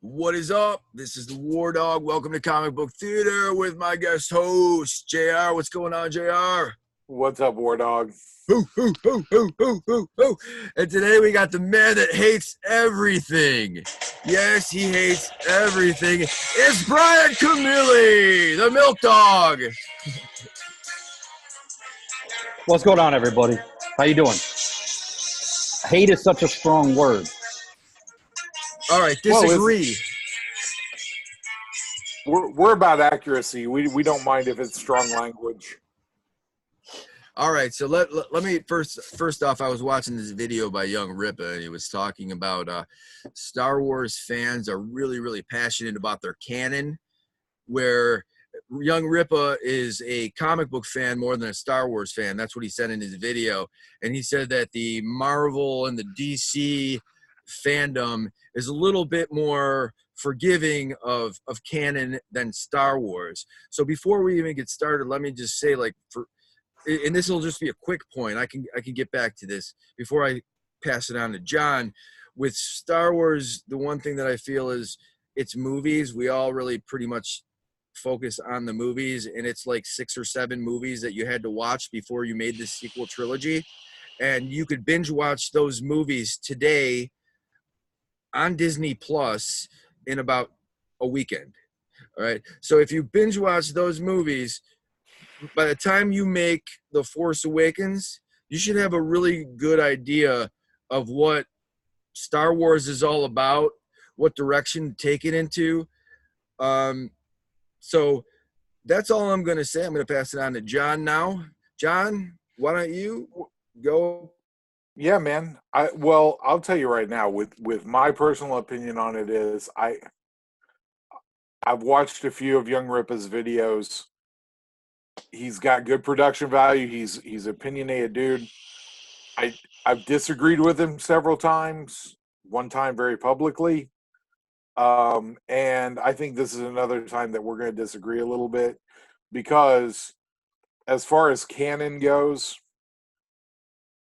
What is up? This is the War Dog. Welcome to Comic Book Theater with my guest host, JR. What's going on, JR? What's up, War Dog? Hoo, hoo, hoo, hoo, hoo, hoo, hoo. And today we got the man that hates everything. Yes, he hates everything. It's Brian Camilli, the Milk Dog. What's going on, everybody? How you doing? Hate is such a strong word. All right, disagree. We're about accuracy. We don't mind if it's strong language. All right, so let me first off, I was watching this video by Young Rippa, and he was talking about Star Wars fans are really passionate about their canon, where Young Rippa is a comic book fan more than a Star Wars fan. That's what he said in his video, and he said that the Marvel and the DC fandom is a little bit more forgiving of canon than Star Wars. So before we even get started, let me just say, and this will just be a quick point. I can get back to this before I pass it on to John. With Star Wars, the one thing that I feel is it's movies. We all really pretty much focus on the movies, and it's like 6 or 7 movies that you had to watch before you made this sequel trilogy. And you could binge watch those movies today on Disney Plus in about a weekend. All right. So if you binge watch those movies, by the time you make The Force Awakens, you should have a really good idea of what Star Wars is all about, what direction to take it into. So that's all I'm going to say. I'm going to pass it on to John now. John, why don't you go? Yeah, man. I'll tell you right now, with my personal opinion on it is I've watched a few of Young Rippa's videos. He's got good production value. He's opinionated dude. I've disagreed with him several times, one time very publicly. And I think this is another time that we're going to disagree a little bit, because as far as canon goes,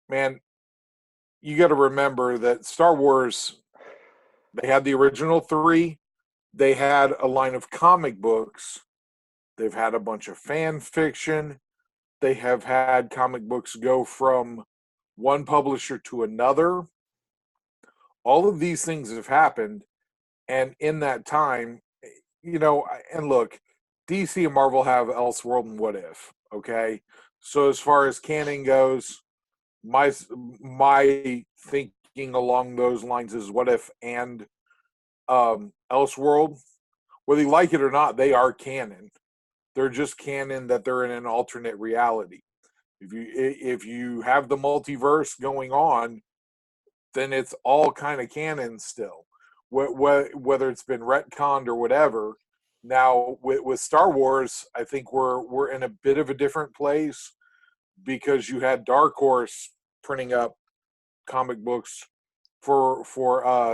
man, you got to remember that Star Wars, they had the original 3. They had a line of comic books. They've had a bunch of fan fiction. They have had comic books go from one publisher to another. All of these things have happened. And in that time, and look, DC and Marvel have Elseworld and What If, okay? So as far as canon goes, my thinking along those lines is What If and Elseworld. Whether you like it or not, they are canon. They're just canon that they're in an alternate reality. If you have the multiverse going on, then it's all kind of canon still. Whether it's been retconned or whatever. Now with Star Wars, I think we're in a bit of a different place, because you had Dark Horse printing up comic books for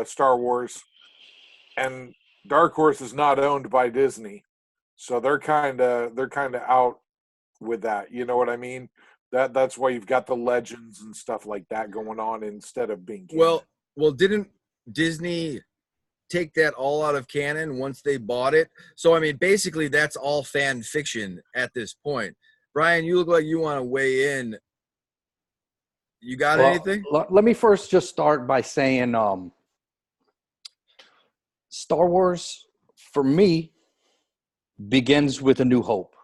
Star Wars, and Dark Horse is not owned by Disney, so they're kind of out with that. You know what I mean? That's why you've got the Legends and stuff like that going on instead of being canon. Well, didn't Disney take that all out of canon once they bought it? So I mean, basically that's all fan fiction at this point. Brian, you look like you want to weigh in. You got anything? Let me first just start by saying Star Wars, for me, begins with A New Hope.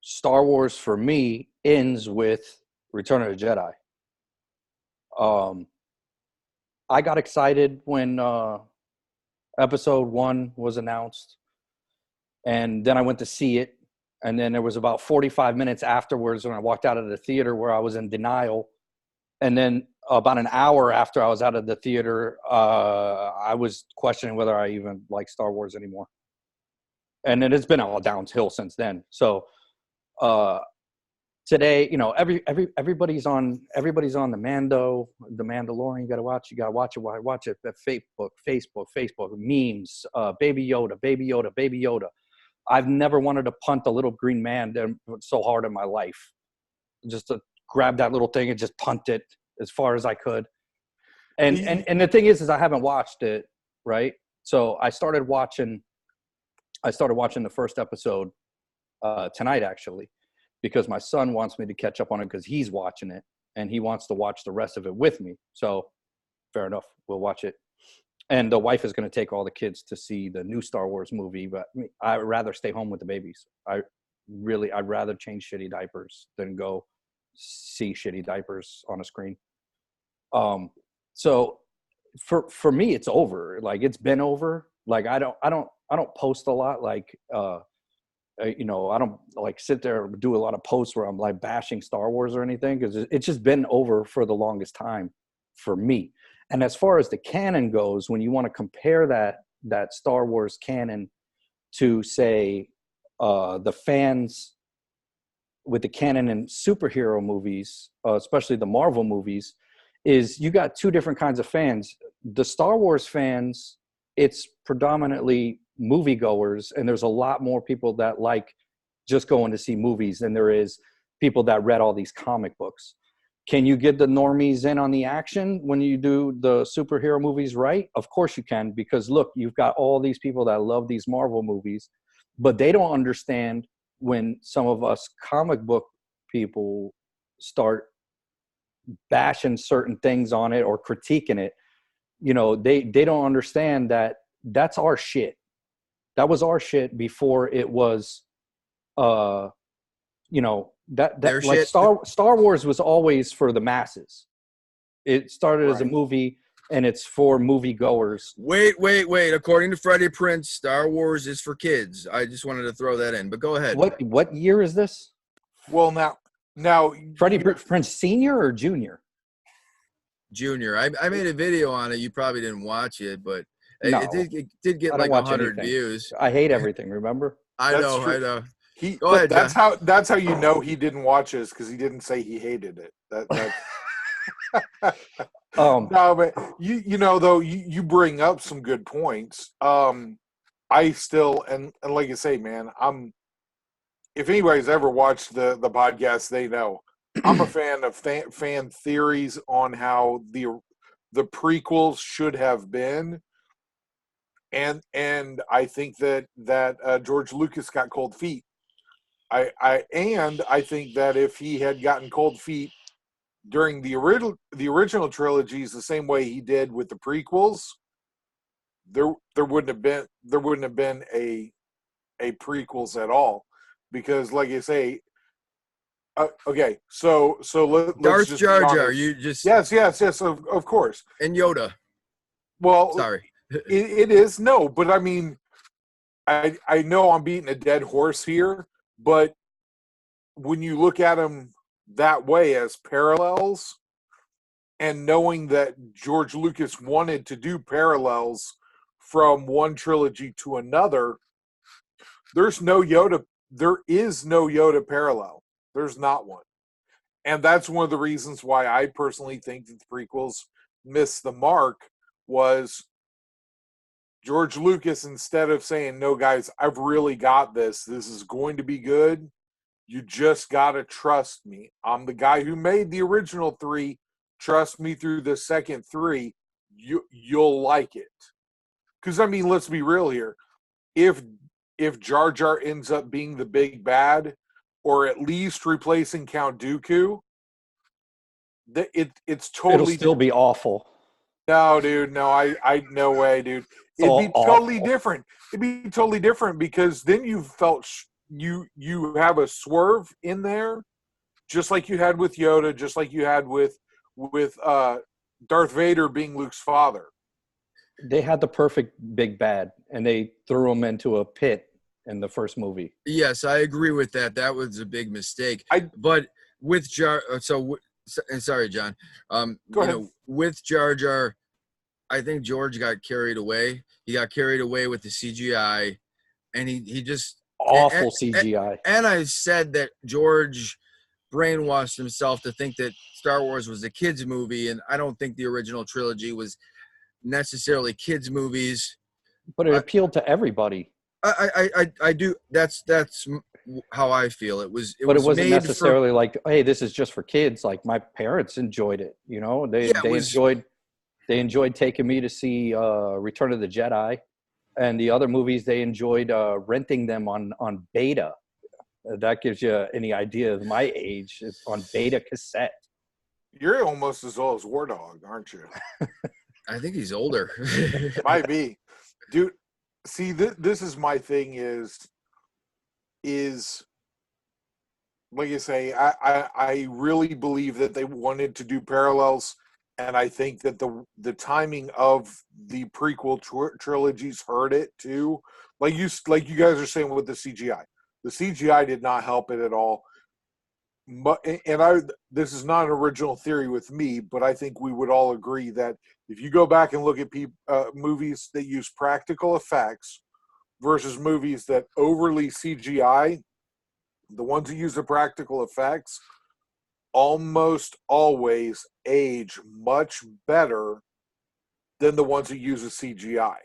Star Wars, for me, ends with Return of the Jedi. I got excited when Episode 1 was announced, and then I went to see it, and then there was about 45 minutes afterwards when I walked out of the theater where I was in denial, and then about an hour after I was out of the theater, I was questioning whether I even like Star Wars anymore. And then it's been all downhill since then. So today, everybody's on the Mandalorian. You gotta watch it. Watch it. Facebook, memes, Baby Yoda. I've never wanted to punt a little green man so hard in my life. Just to grab that little thing and just punt it as far as I could. And the thing is I haven't watched it, right? So I started watching the first episode tonight, actually, because my son wants me to catch up on it because he's watching it and he wants to watch the rest of it with me. So fair enough, we'll watch it. And the wife is going to take all the kids to see the new Star Wars movie, but I'd rather stay home with the babies. I'd rather change shitty diapers than go see shitty diapers on a screen. So for me, it's over. Like, it's been over. Like, I don't post a lot. Like, I don't like sit there and do a lot of posts where I'm like bashing Star Wars or anything, because it's just been over for the longest time for me. And as far as the canon goes, when you want to compare that Star Wars canon to, say, the fans with the canon in superhero movies, especially the Marvel movies, is you got two different kinds of fans. The Star Wars fans, it's predominantly moviegoers, and there's a lot more people that like just going to see movies than there is people that read all these comic books. Can you get the normies in on the action when you do the superhero movies right? Of course you can, because look, you've got all these people that love these Marvel movies, but they don't understand when some of us comic book people start bashing certain things on it or critiquing it. They don't understand that that's our shit. That was our shit before it was, that like shit. Star Wars was always for the masses. It started as a Right. movie, and it's for moviegoers. Wait. According to Freddie Prinze, Star Wars is for kids. I just wanted to throw that in, but go ahead. What year is this? Well, now Freddie Prinze Senior or Junior? Junior. I made a video on it. You probably didn't watch it, but No, it did get I don't like watch 100 anything. views. I hate everything. Remember? I That's know. true. Go ahead, That's how you know he didn't watch this, because he didn't say he hated it. No, but you bring up some good points. I still and like I say, man, if anybody's ever watched the podcast, they know I'm a fan of fan theories on how the prequels should have been, and I think that George Lucas got cold feet. I think that if he had gotten cold feet during the original trilogies the same way he did with the prequels, there wouldn't have been a prequels at all, because like you say, okay, so let's Darth just Jar be Jar. honest. You just Yes, of course. and Yoda. Well, Sorry. it is no, but I mean, I know I'm beating a dead horse here, but when you look at them that way as parallels, and knowing that George Lucas wanted to do parallels from one trilogy to another, there is no Yoda parallel. There's not one. And that's one of the reasons why I personally think that the prequels missed the mark. Was George Lucas, instead of saying, no guys, I've really got this is going to be good, you just gotta trust me. I'm the guy who made the original 3. Trust me through the second 3. You'll like it. Because I mean, let's be real here. If Jar Jar ends up being the big bad, or at least replacing Count Dooku, it's totally It'll still be awful. No, dude. No, I no way, dude. It'd be totally different. It'd be totally different, because then you felt you have a swerve in there, just like you had with Yoda, just like you had with Darth Vader being Luke's father. They had the perfect big bad, and they threw him into a pit in the first movie. Yes, I agree with that. That was a big mistake. But with sorry, John. Go ahead. With Jar Jar, I think George got carried away. He got carried away with the CGI, and he just Awful CGI. And I said that George brainwashed himself to think that Star Wars was a kids movie, and I don't think the original trilogy was necessarily kids movies. But it appealed to everybody. I do. That's how I feel. It wasn't made necessarily for, like, hey, this is just for kids. Like, my parents enjoyed it. They enjoyed taking me to see Return of the Jedi. And the other movies, they enjoyed renting them on beta. That gives you any idea of my age. It's on beta cassette. You're almost as old as War Dog, aren't you? I think he's older. Might be. Dude, see, this is my thing is like you say, I really believe that they wanted to do parallels, and I think that the timing of the prequel trilogies hurt it too. Like you guys are saying with the CGI. The CGI did not help it at all. But this is not an original theory with me, but I think we would all agree that if you go back and look at movies that use practical effects versus movies that overly CGI, the ones that use the practical effects almost always age much better than the ones that use a CGI.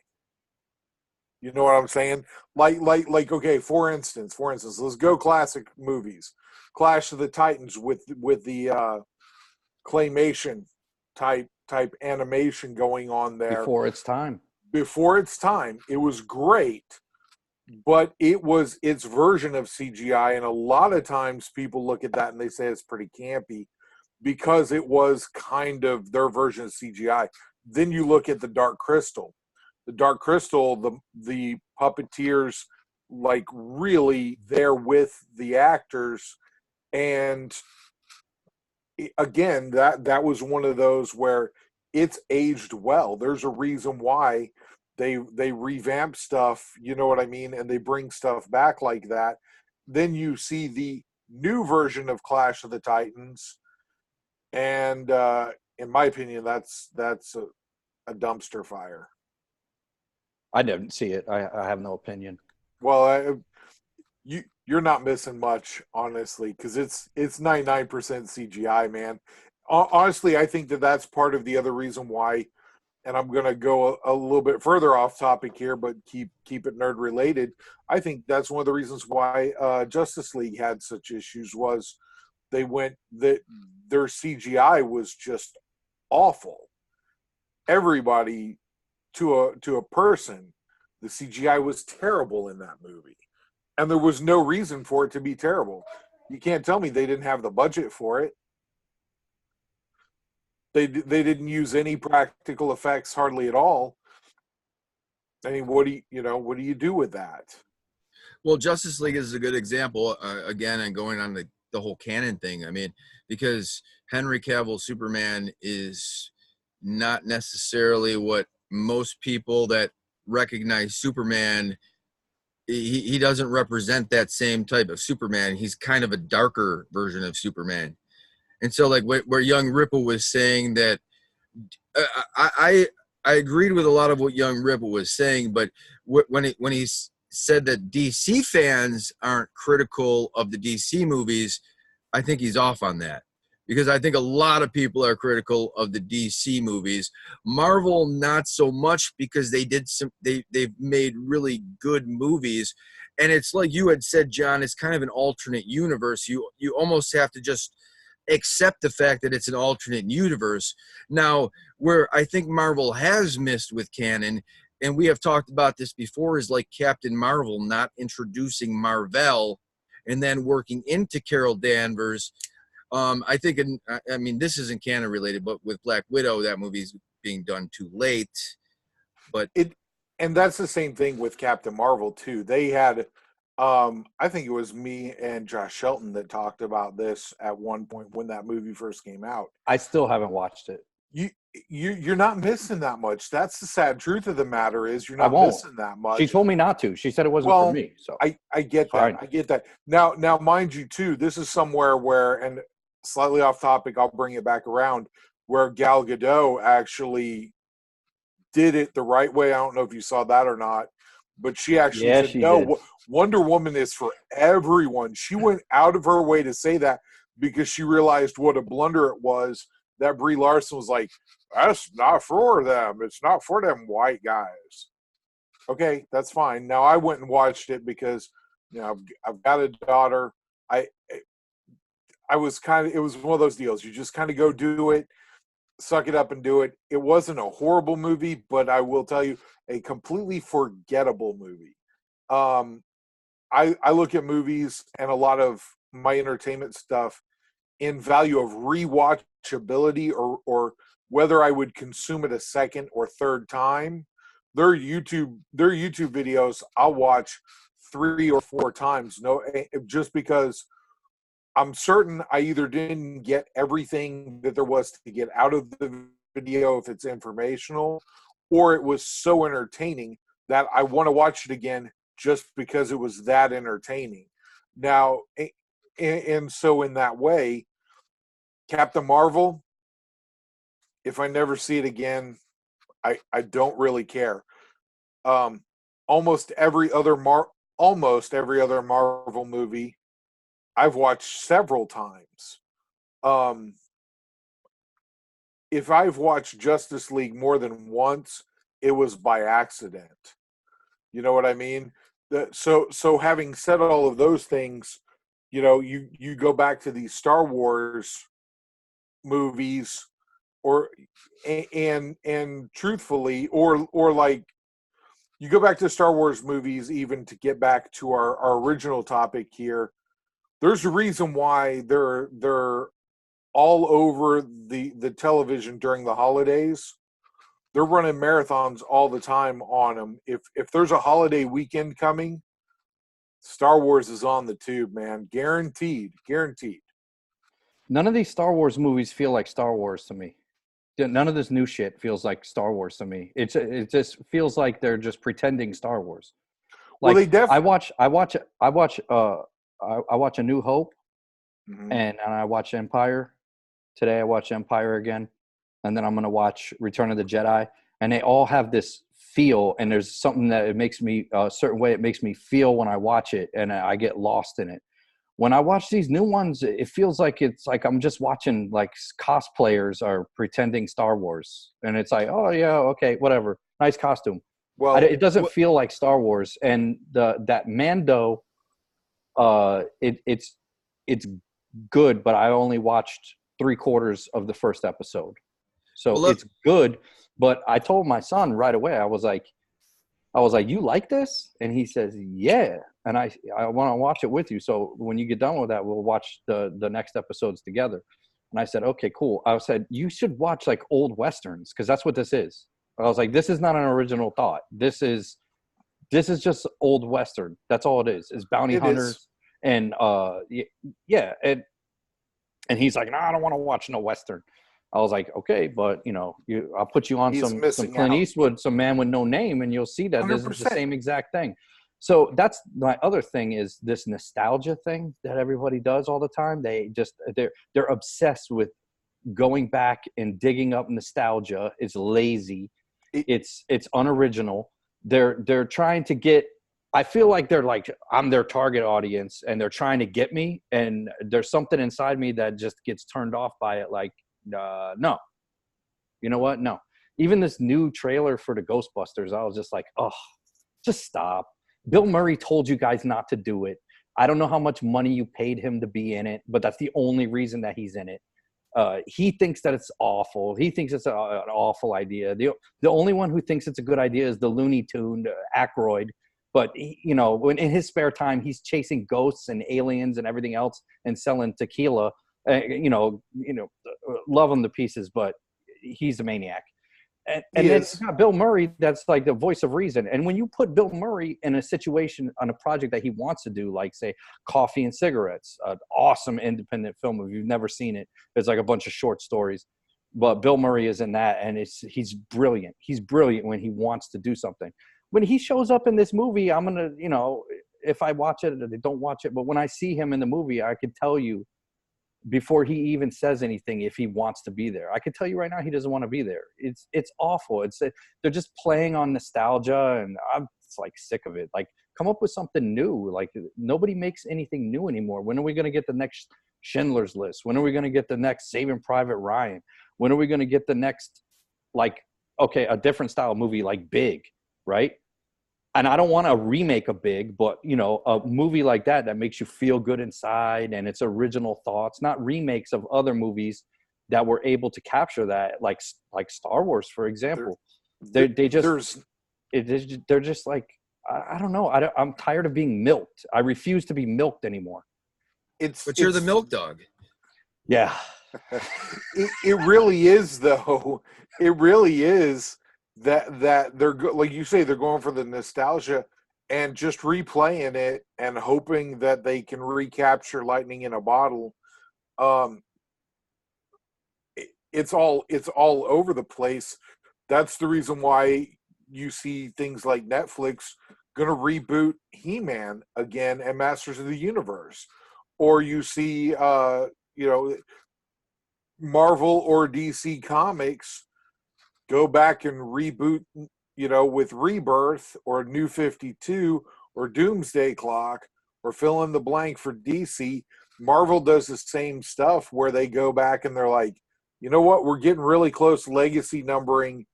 You know what I'm saying? Like okay, for instance, let's go classic movies. Clash of the Titans with the claymation type animation going on there. Before its time. Before its time. It was great, but it was its version of CGI, and a lot of times people look at that and they say it's pretty campy because it was kind of their version of CGI. Then you look at the Dark Crystal. The Dark Crystal, the puppeteers like really there with the actors, and again that was one of those where it's aged well. There's a reason why they revamp stuff, you know what I mean, and they bring stuff back like that. Then you see the new version of Clash of the Titans, and in my opinion, that's a dumpster fire. I didn't see it. I have no opinion. Well, you're not missing much, honestly, because it's 99% CGI, man. Honestly, I think that's part of the other reason why, and I'm going to go a little bit further off topic here, but keep it nerd related. I think that's one of the reasons why Justice League had such issues was their CGI was just awful. Everybody, to a person, the CGI was terrible in that movie. And there was no reason for it to be terrible. You can't tell me they didn't have the budget for it. They didn't use any practical effects hardly at all. I mean, what do you do with that? Well, Justice League is a good example, again, and going on the whole canon thing. I mean, because Henry Cavill's Superman is not necessarily what most people that recognize Superman, he doesn't represent that same type of Superman. He's kind of a darker version of Superman. And so like where Young Rippa was saying that, I agreed with a lot of what Young Rippa was saying, but when he said that DC fans aren't critical of the DC movies, I think he's off on that. Because I think a lot of people are critical of the DC movies. Marvel, not so much, because they've made really good movies. And it's like you had said, John, it's kind of an alternate universe. You almost have to just accept the fact that it's an alternate universe. Now, where I think Marvel has missed with canon, and we have talked about this before, is like Captain Marvel not introducing Marvel and then working into Carol Danvers. I think, I mean, this isn't canon related, but with Black Widow, that movie's being done too late. But and that's the same thing with Captain Marvel too. They had, I think it was me and Josh Shelton that talked about this at one point when that movie first came out. I still haven't watched it. You're not missing that much. That's the sad truth of the matter is you're not missing that much. She told me not to. She said it wasn't for me. So I get that. Fine. I get that. Now, mind you, too, this is somewhere where, and slightly off topic, I'll bring it back around, where Gal Gadot actually did it the right way. I don't know if you saw that or not, but she actually said, no, Wonder Woman is for everyone. She went out of her way to say that because she realized what a blunder it was that Brie Larson was like, that's not for them. It's not for them white guys. Okay, that's fine. Now, I went and watched it because, I've got a daughter. I was it was one of those deals. You just kind of go do it. suck it up and do it. It wasn't a horrible movie, but I will tell you, a completely forgettable movie. I look at movies and a lot of my entertainment stuff in value of rewatchability or whether I would consume it a second or third time. Their YouTube videos I'll watch 3 or 4 times. No, just because I'm certain I either didn't get everything that there was to get out of the video if it's informational, or it was so entertaining that I want to watch it again just because it was that entertaining. Now, and so in that way, Captain Marvel, if I never see it again, I don't really care. Almost every other Marvel movie I've watched several times. If I've watched Justice League more than once, it was by accident. You know what I mean? So having said all of those things, you go back to these Star Wars movies, and truthfully, or like you go back to Star Wars movies, even to get back to our original topic here. There's a reason why they're all over the television during the holidays. They're running marathons all the time on them. If there's a holiday weekend coming, Star Wars is on the tube, man. Guaranteed. None of these Star Wars movies feel like Star Wars to me. None of this new shit feels like Star Wars to me. It just feels like they're just pretending Star Wars. Like, well, they I watch A New Hope, mm-hmm. and I watch Empire. Today I watch Empire again, and then I'm gonna watch Return of the Jedi. And they all have this feel, and there's something that it makes me a certain way. It makes me feel when I watch it, and I get lost in it. When I watch these new ones, it feels like it's like I'm just watching like cosplayers are pretending Star Wars, and it's like, oh yeah, okay, whatever, nice costume. Well, it doesn't feel like Star Wars, and that Mando, it's good, but I only watched 3/4 of the first episode, so it's good. But I told my son right away, I was like, you like this? And he says, yeah. And I want to watch it with you. So when you get done with that, we'll watch the next episodes together. And I said, okay, cool. I said, you should watch like old Westerns, because that's what this is. I was like, this is not an original thought. This is just old Western. That's all it is bounty hunters. And yeah. And he's like, no, I don't want to watch no Western. I was like, okay, but I'll put you on some Clint Eastwood, some Man with No Name, and you'll see that 100%. This is the same exact thing. So that's my other thing, is this nostalgia thing that everybody does all the time. They're obsessed with going back and digging up nostalgia. It's lazy. It's unoriginal. They're trying to get. I feel like they're like, I'm their target audience, and they're trying to get me. And there's something inside me that just gets turned off by it. Like, no, you know what? No. Even this new trailer for the Ghostbusters, I was just like, oh, just stop. Bill Murray told you guys not to do it. I don't know how much money you paid him to be in it, but that's the only reason that he's in it. He thinks that it's awful. He thinks it's an awful idea. The only one who thinks it's a good idea is the Looney Tune Aykroyd. But when in his spare time, he's chasing ghosts and aliens and everything else and selling tequila. Love him to pieces, but he's a maniac. And then you got Bill Murray, that's like the voice of reason. And when you put Bill Murray in a situation on a project that he wants to do, like say Coffee and Cigarettes, an awesome independent film. If you've never seen it, it's like a bunch of short stories. But Bill Murray is in that, and he's brilliant. He's brilliant when he wants to do something. When he shows up in this movie, I'm gonna, if I watch it, they don't watch it. But when I see him in the movie, I can tell you before he even says anything if he wants to be there. I can tell you right now he doesn't want to be there. It's awful. They're just playing on nostalgia, and I'm like sick of it. Like, come up with something new. Like, nobody makes anything new anymore. When are we going to get the next Schindler's List? When are we going to get the next Saving Private Ryan? When are we going to get the next, like, okay, a different style movie like Big, right? And I don't want to remake a Big, but, a movie like that makes you feel good inside, and it's original thoughts, not remakes of other movies that were able to capture that, like Star Wars, for example. They're just like, I don't know. I'm tired of being milked. I refuse to be milked anymore. But you're the milk dog. Yeah. It really is, though. It really is that they're like you say, they're going for the nostalgia and just replaying it and hoping that they can recapture lightning in a bottle. It's all over the place. That's the reason why you see things like Netflix going to reboot He-Man again and Masters of the Universe, or you see Marvel or DC Comics go back and reboot, with Rebirth or New 52 or Doomsday Clock or fill in the blank for DC. Marvel does the same stuff where they go back and they're like, you know what, we're getting really close legacy numbering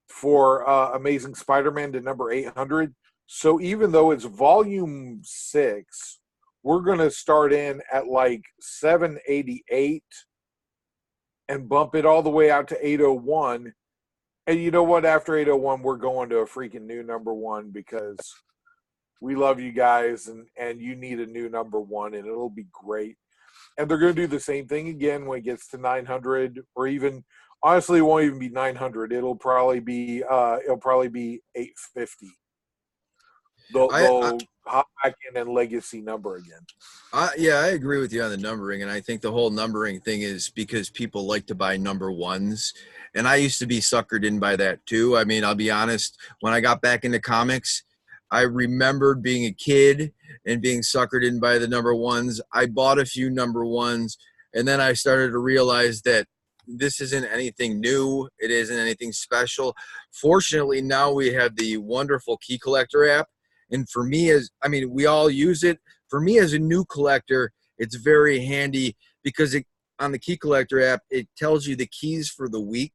for Amazing Spider-Man to number 800. So even though it's volume 6, we're going to start in at like 788 and bump it all the way out to 801. And you know what? After 801, we're going to a freaking new number 1 because we love you guys and you need a new number 1 and it'll be great. And they're going to do the same thing again when it gets to 900, or even, honestly, it won't even be 900. It'll probably be 850. They'll hop back in and legacy number again. Yeah, I agree with you on the numbering, and I think the whole numbering thing is because people like to buy number ones, and I used to be suckered in by that too. I mean, I'll be honest, when I got back into comics, I remembered being a kid and being suckered in by the number ones. I bought a few number ones, and then I started to realize that this isn't anything new. It isn't anything special. Fortunately, now we have the wonderful key collector app. And for me, we all use it. For me as a new collector, it's very handy because on the key collector app, it tells you the keys for the week.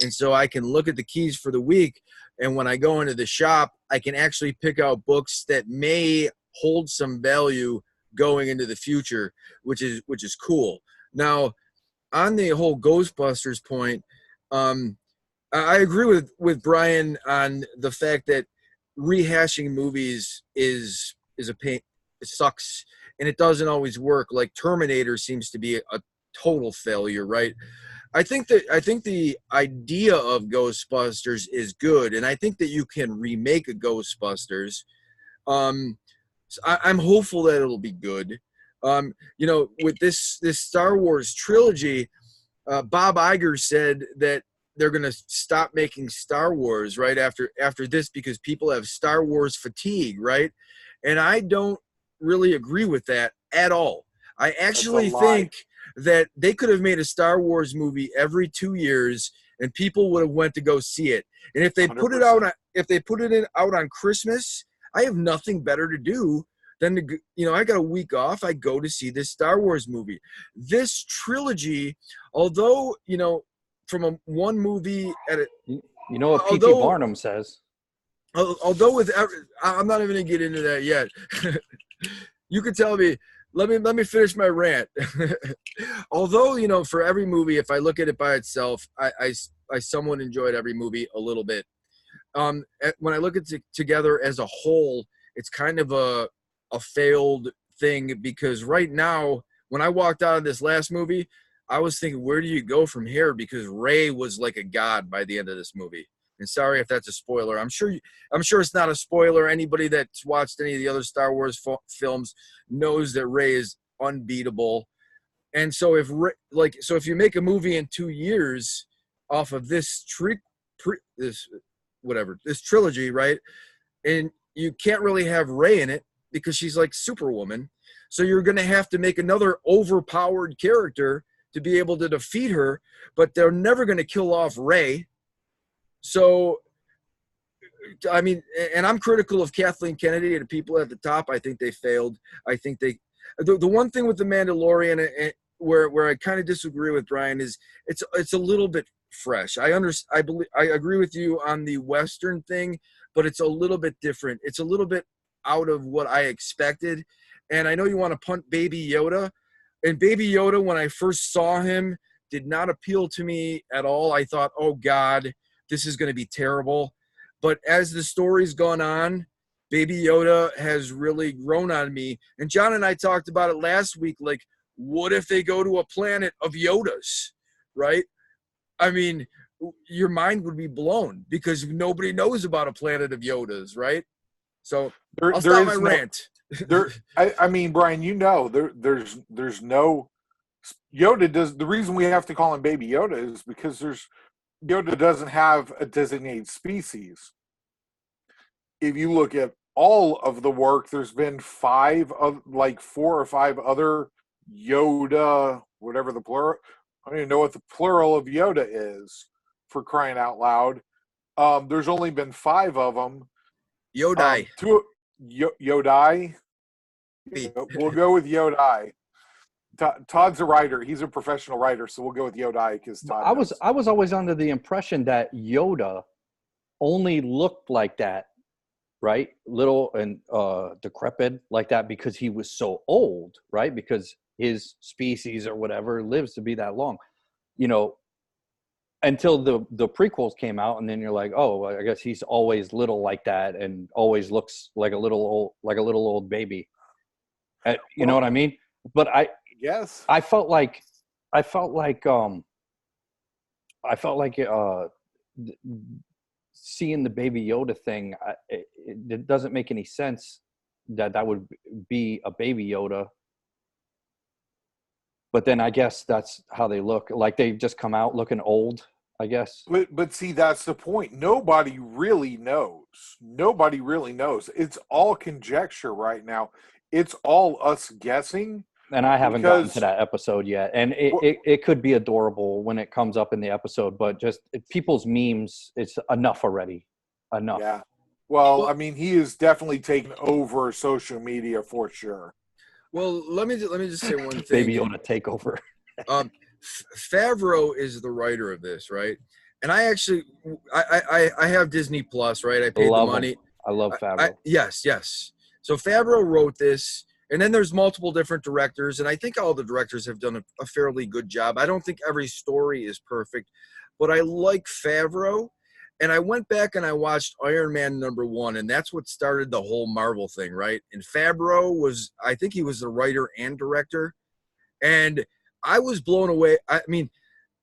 And so I can look at the keys for the week. And when I go into the shop, I can actually pick out books that may hold some value going into the future, which is cool. Now, on the whole Ghostbusters point, I agree with Brian on the fact that rehashing movies is a pain. It sucks, and it doesn't always work. Like Terminator seems to be a total failure, right? I think the idea of Ghostbusters is good, and I think that you can remake a Ghostbusters. So I'm hopeful that it'll be good. With this Star Wars trilogy, Bob Iger said that they're going to stop making Star Wars right after this because people have Star Wars fatigue, right? And I don't really agree with that at all. I actually think that they could have made a Star Wars movie every 2 years and people would have went to go see it. And if they 100%. Put it out on Christmas, I have nothing better to do than to, I got a week off. I go to see this Star Wars movie. This trilogy, although, from one movie at a, what P.T. Barnum says. Although I'm not even gonna get into that yet. You could tell me. Let me finish my rant. Although for every movie, if I look at it by itself, I somewhat enjoyed every movie a little bit. When I look at it together as a whole, it's kind of a failed thing because right now, when I walked out of this last movie, I was thinking, where do you go from here? Because Rey was like a god by the end of this movie. And sorry if that's a spoiler. I'm sure it's not a spoiler. Anybody that's watched any of the other Star Wars films knows that Rey is unbeatable. And so if you make a movie in 2 years off of this trilogy, right? And you can't really have Rey in it because she's like Superwoman. So you're going to have to make another overpowered character to be able to defeat her, but they're never going to kill off Rey. So, I mean, and I'm critical of Kathleen Kennedy and the people at the top. I think they failed. I think the one thing with The Mandalorian where I kind of disagree with Brian is it's a little bit fresh. I agree with you on the Western thing, but it's a little bit different. It's a little bit out of what I expected. And I know you want to punt Baby Yoda. And Baby Yoda, when I first saw him did not appeal to me at all. I thought, oh God, this is going to be terrible. But as the story's gone on, Baby Yoda has really grown on me. And John and I talked about it last week. Like, what if they go to a planet of Yodas, right? I mean, your mind would be blown because nobody knows about a planet of Yodas, right? So I'll stop my rant. I mean, Brian, there's no Yoda does. The reason we have to call him Baby Yoda is because Yoda doesn't have a designated species. If you look at all of the work, there's been 4 or 5 other Yoda, whatever the plural. I don't even know what the plural of Yoda is, for crying out loud. There's only been 5 of them. Yodai. Yodai. We'll go with Yodai. Todd's a writer. He's a professional writer, so we'll go with Yodai because Todd. I was always under the impression that Yoda only looked like that, right? Little and decrepit like that because he was so old, right? Because his species or whatever lives to be that long, until the prequels came out, and then you're like, oh, I guess he's always little like that and always looks like a little old baby. You know what I mean? But yes, I felt like seeing the Baby Yoda thing, it doesn't make any sense that would be a Baby Yoda. But then I guess that's how they look. Like they just come out looking old, I guess. But see, that's the point. Nobody really knows. Nobody really knows. It's all conjecture right now. It's all us guessing. And I haven't gotten to that episode yet. And it could be adorable when it comes up in the episode, but just people's memes, it's enough already. Enough. Yeah. Well, I mean, he is definitely taken over social media for sure. Well, let me just say one thing. Baby Yoda takeover. Favreau is the writer of this, right? And I actually, I have Disney Plus, right? I paid the money. I love Favreau. Yes. So Favreau wrote this, and then there's multiple different directors, and I think all the directors have done a fairly good job. I don't think every story is perfect, but I like Favreau. And I went back and I watched Iron Man #1, and that's what started the whole Marvel thing, right? And Favreau I think he was the writer and director. And I was blown away. I mean,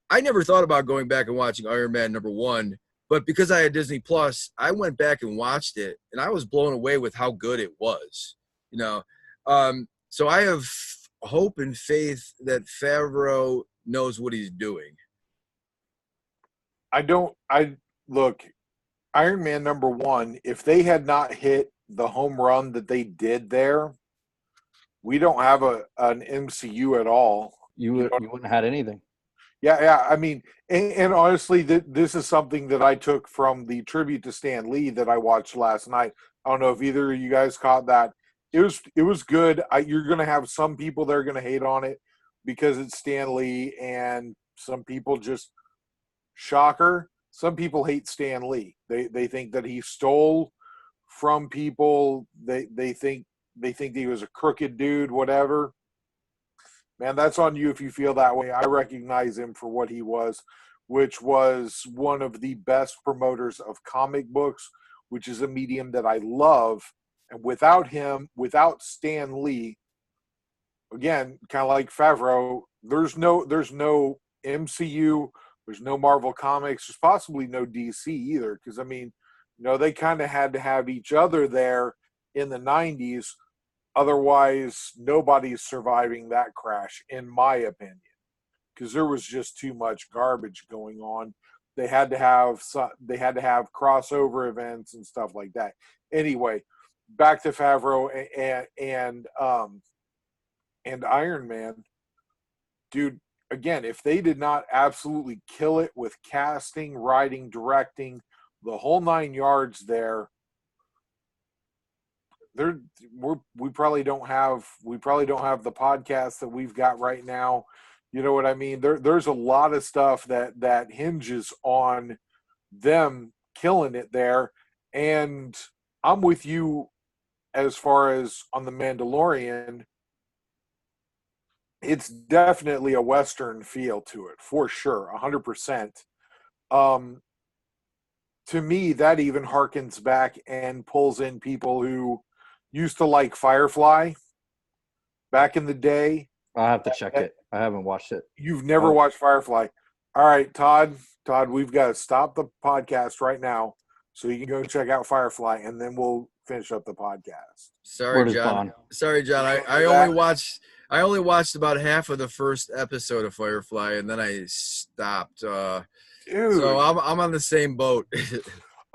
I never thought about going back and watching Iron Man #1, but because I had Disney Plus, I went back and watched it, and I was blown away with how good it was, So I have hope and faith that Favreau knows what he's doing. Look, Iron Man #1, if they had not hit the home run that they did there, we don't have an MCU at all. You wouldn't have had anything. Yeah. I mean, and honestly, this is something that I took from the tribute to Stan Lee that I watched last night. I don't know if either of you guys caught that. It was good. You're going to have some people that are going to hate on it because it's Stan Lee, and some people just, shocker, some people hate Stan Lee. They think that he stole from people. They think he was a crooked dude, whatever. Man, that's on you if you feel that way. I recognize him for what he was, which was one of the best promoters of comic books, which is a medium that I love. And without him, without Stan Lee, again, kind of like Favreau, there's no MCU, there's no Marvel Comics, there's possibly no DC either. Because, I mean, they kind of had to have each other there in the 90s. Otherwise, nobody's surviving that crash, in my opinion, because there was just too much garbage going on. They had to have crossover events and stuff like that. Anyway, back to Favreau and Iron Man, dude. Again, if they did not absolutely kill it with casting, writing, directing, the whole 9 yards there. We probably don't have the podcast that we've got right now. You know what I mean? There's a lot of stuff that hinges on them killing it there. And I'm with you as far as on the Mandalorian. it's definitely a Western feel to it, for sure, 100%. To me, that even harkens back and pulls in people who used to like Firefly back in the day. I'll have to check it. I haven't watched it. You've never watched Firefly. All right, Todd, we've got to stop the podcast right now so you can go check out Firefly, and then we'll finish up the podcast. Sorry, John. I only watched about half of the first episode of Firefly, and then I stopped. So I'm on the same boat.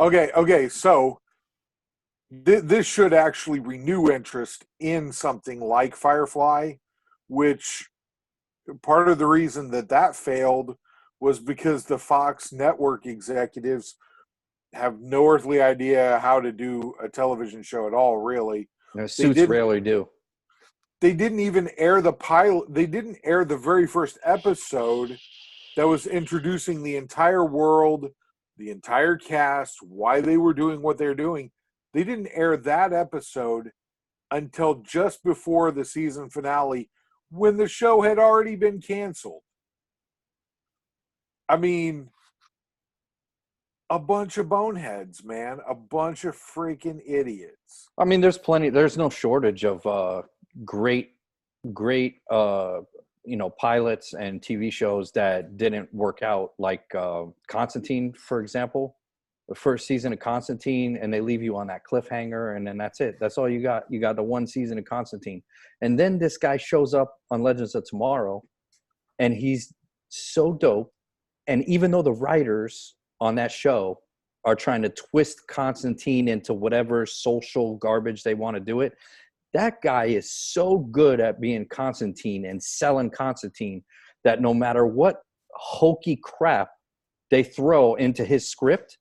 Okay. So this should actually renew interest in something like Firefly, which part of the reason that failed was because the Fox network executives have no earthly idea how to do a television show at all, really. Suits rarely do. They didn't even air the pilot. They didn't air the very first episode that was introducing the entire world, the entire cast, why they were doing what they're doing. They didn't air that episode until just before the season finale, when the show had already been canceled. I mean, a bunch of boneheads, man. A bunch of freaking idiots. I mean, there's no shortage of great pilots and TV shows that didn't work out, like Constantine, for example. The first season of Constantine, and they leave you on that cliffhanger, and then that's it. That's all you got. You got the one season of Constantine. And then this guy shows up on Legends of Tomorrow, and he's so dope. And even though the writers on that show are trying to twist Constantine into whatever social garbage they want to do it, that guy is so good at being Constantine and selling Constantine that no matter what hokey crap they throw into his script,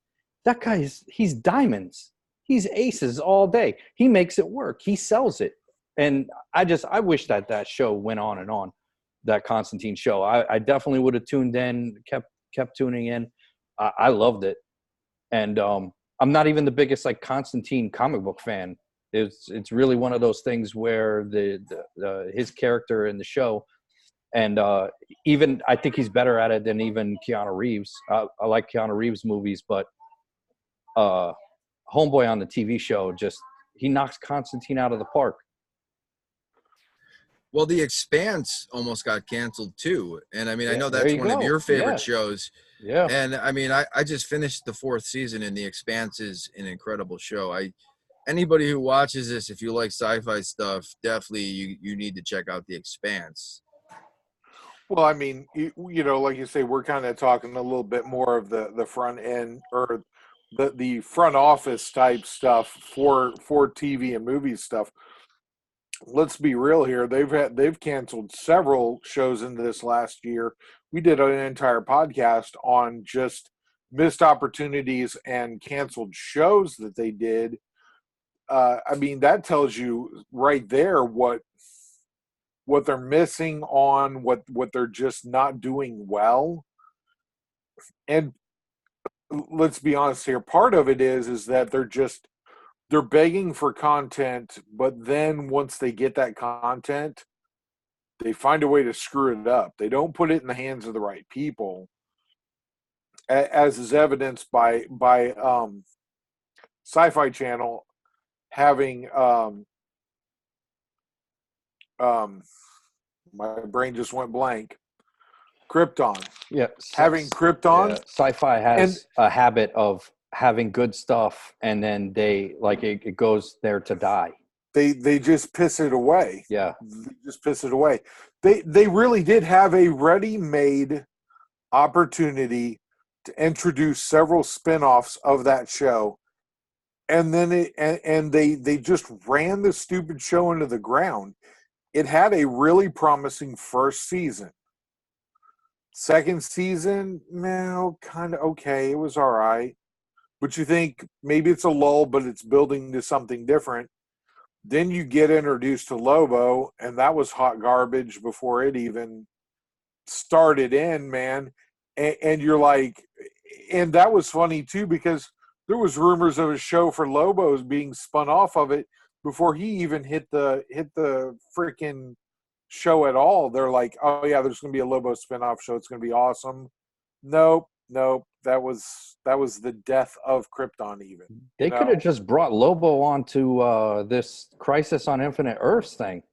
that guy he's diamonds. He's aces all day. He makes it work. He sells it. And I wish that show went on and on, that Constantine show. I definitely would have tuned in, kept tuning in. I loved it. And I'm not even the biggest like Constantine comic book fan. It's really one of those things where his character in the show, and even I think he's better at it than even Keanu Reeves. I like Keanu Reeves movies, but Homeboy on the TV show, he knocks Constantine out of the park. Well, The Expanse almost got canceled too, and I mean, I know there that's you one of go. your favorite shows. Yeah. And I mean, I just finished the 4th season, and The Expanse is an incredible show. Anybody who watches this, if you like sci-fi stuff, definitely you need to check out The Expanse. Well, I mean, you know, like you say, we're kind of talking a little bit more of the front end or the front office type stuff for TV and movie stuff. Let's be real here. They've canceled several shows in this last year. We did an entire podcast on just missed opportunities and canceled shows that they did. I mean, that tells you right there what they're missing on, what they're just not doing well. And let's be honest here, part of it is that they're begging for content, but then once they get that content, they find a way to screw it up. They don't put it in the hands of the right people, as is evidenced by Sci-Fi Channel having my brain just went blank. Krypton. Yeah. Having Krypton. Yeah. Sci-Fi has a habit of having good stuff, and then it goes there to die. They just piss it away. Yeah. They just piss it away. They really did have a ready-made opportunity to introduce several spin-offs of that show. And then they just ran the stupid show into the ground. It had a really promising first season. Second season, kind of okay. It was all right. But you think maybe it's a lull, but it's building to something different. Then you get introduced to Lobo, and that was hot garbage before it even started in, man. And you're like, and that was funny too, because there was rumors of a show for Lobos being spun off of it before he even hit the freaking show at all. They're like, oh yeah, there's going to be a Lobo spinoff show. It's going to be awesome. Nope. That was the death of Krypton. Even They could have just brought Lobo onto this Crisis on Infinite Earths thing.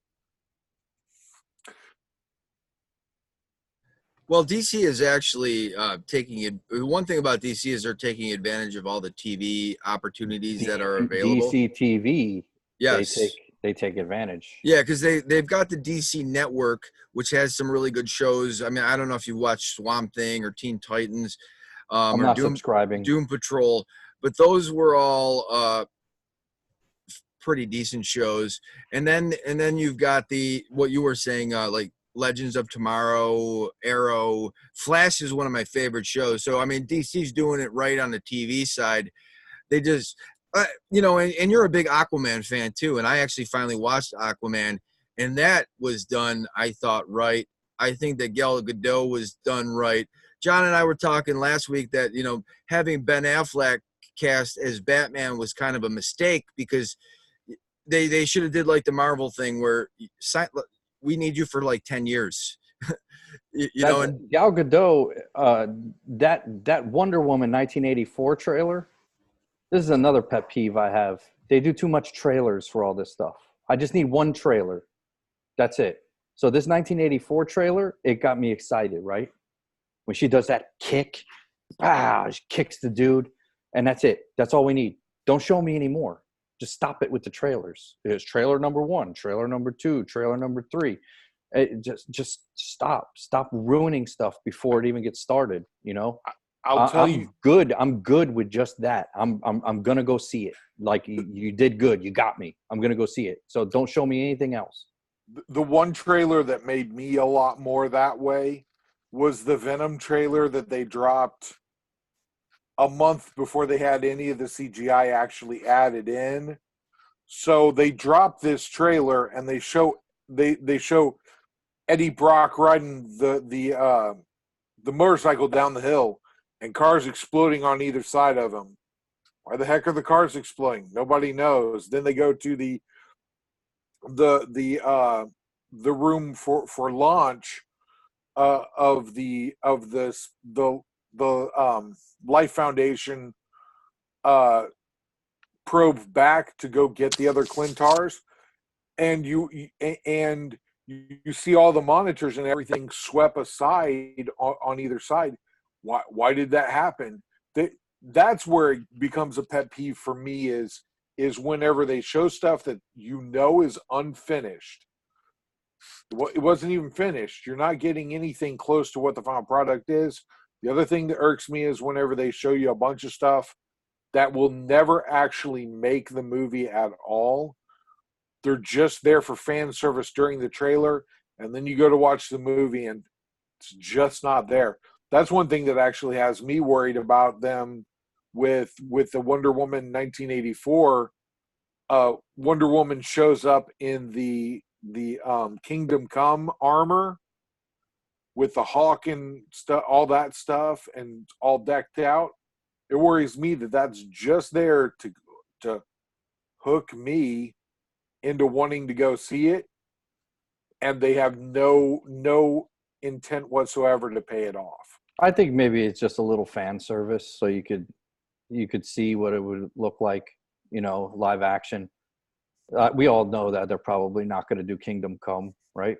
Well, DC is actually taking it. One thing about DC is they're taking advantage of all the TV opportunities that are available. DC TV, yes, they take advantage. Yeah, because they've got the DC network, which has some really good shows. I mean, I don't know if you watched Swamp Thing or Teen Titans, I'm or not subscribing. Doom Patrol, but those were all pretty decent shows. And then you've got what you were saying, like Legends of Tomorrow, Arrow, Flash is one of my favorite shows. So I mean, DC's doing it right on the TV side. They just, you know, and you're a big Aquaman fan too. And I actually finally watched Aquaman, and that was done, I thought, right. I think that Gal Gadot was done right. John and I were talking last week that, you know, having Ben Affleck cast as Batman was kind of a mistake, because they should have did like the Marvel thing where we need you for like 10 years. you know, and Gal Gadot, that Wonder Woman 1984 trailer, this is another pet peeve I have. They do too much trailers for all this stuff. I just need one trailer. That's it. So this 1984 trailer, it got me excited, right? When she does that kick, she kicks the dude, and that's it. That's all we need. Don't show me anymore. Just stop it with the trailers. There's trailer number 1, trailer number 2, trailer number 3. Just stop ruining stuff before it even gets started. You know, I'll tell you, I'm good with just that. I'm gonna go see it. Like you did good. You got me. I'm gonna go see it. So don't show me anything else. The one trailer that made me a lot more that way was the Venom trailer that they dropped a month before they had any of the CGI actually added in. So they dropped this trailer and they show Eddie Brock riding the motorcycle down the hill and cars exploding on either side of him. Why the heck are the cars exploding? Nobody knows. Then they go to the room for launch of the Life Foundation probe back to go get the other Clintars, and you see all the monitors and everything swept aside on either side. Why did that happen? That's where it becomes a pet peeve for me, is whenever they show stuff that you know is unfinished. It wasn't even finished. You're not getting anything close to what the final product is. The other thing that irks me is whenever they show you a bunch of stuff that will never actually make the movie at all. They're just there for fan service during the trailer, and then you go to watch the movie and it's just not there. That's one thing that actually has me worried about them with the Wonder Woman 1984. Wonder Woman shows up in the Kingdom Come armor with the hawk and stuff, all that stuff, and all decked out. It worries me that that's just there to hook me into wanting to go see it, and they have no intent whatsoever to pay it off. I think maybe it's just a little fan service, so you could see what it would look like, you know, live action. We all know that they're probably not going to do Kingdom Come, right?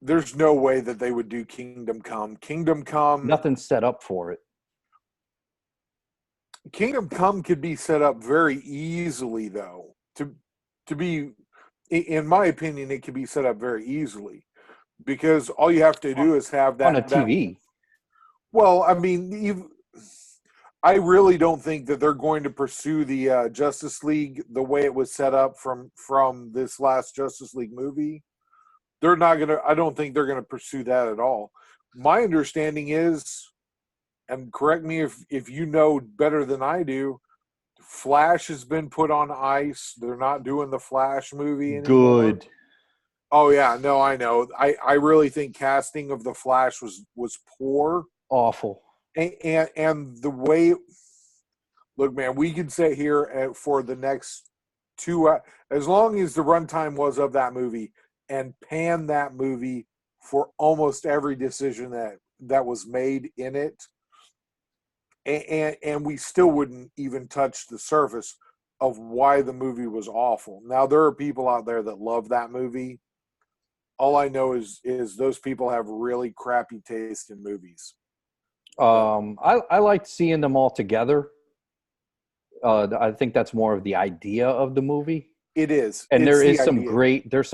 There's no way that they would do Kingdom Come. Kingdom Come, nothing's set up for it. Kingdom Come could be set up very easily, though. To be, in my opinion, it could be set up very easily, because all you have to do is have that on a TV. Well, I mean, I really don't think that they're going to pursue the Justice League the way it was set up from this last Justice League movie. They're not going to. I don't think they're going to pursue that at all. My understanding is, and correct me if you know better than I do, Flash has been put on ice. They're not doing the Flash movie anymore. Good. Oh yeah, no, I know. I really think casting of the Flash was poor, awful, and the way. Look, man, we could sit here for the next 2 as long as the runtime was of that movie, and panned that movie for almost every decision that was made in it. And we still wouldn't even touch the surface of why the movie was awful. Now, there are people out there that love that movie. All I know is those people have really crappy taste in movies. I liked seeing them all together. I think that's more of the idea of the movie. It is. And It's there's the some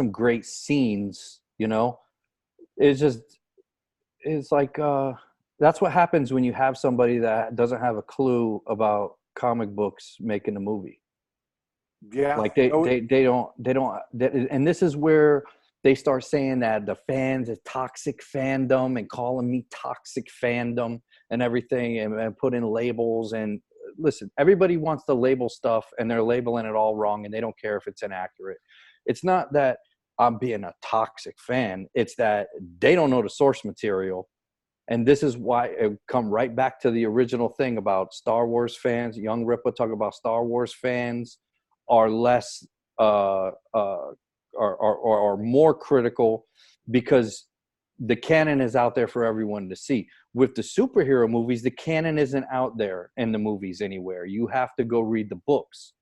idea. great scenes, you know. It's like that's what happens when you have somebody that doesn't have a clue about comic books making a movie. Yeah. Like they don't and this is where they start saying that the fans is toxic fandom and calling me toxic fandom and everything and put in labels. And listen, everybody wants to label stuff and they're labeling it all wrong and they don't care if it's inaccurate. It's not that I'm being a toxic fan. It's that they don't know the source material. And this is why it come right back to the original thing about Star Wars fans. Young Rippa talk about Star Wars fans are less are more critical because the canon is out there for everyone to see. With the superhero movies, the canon isn't out there in the movies anywhere. You have to go read the books.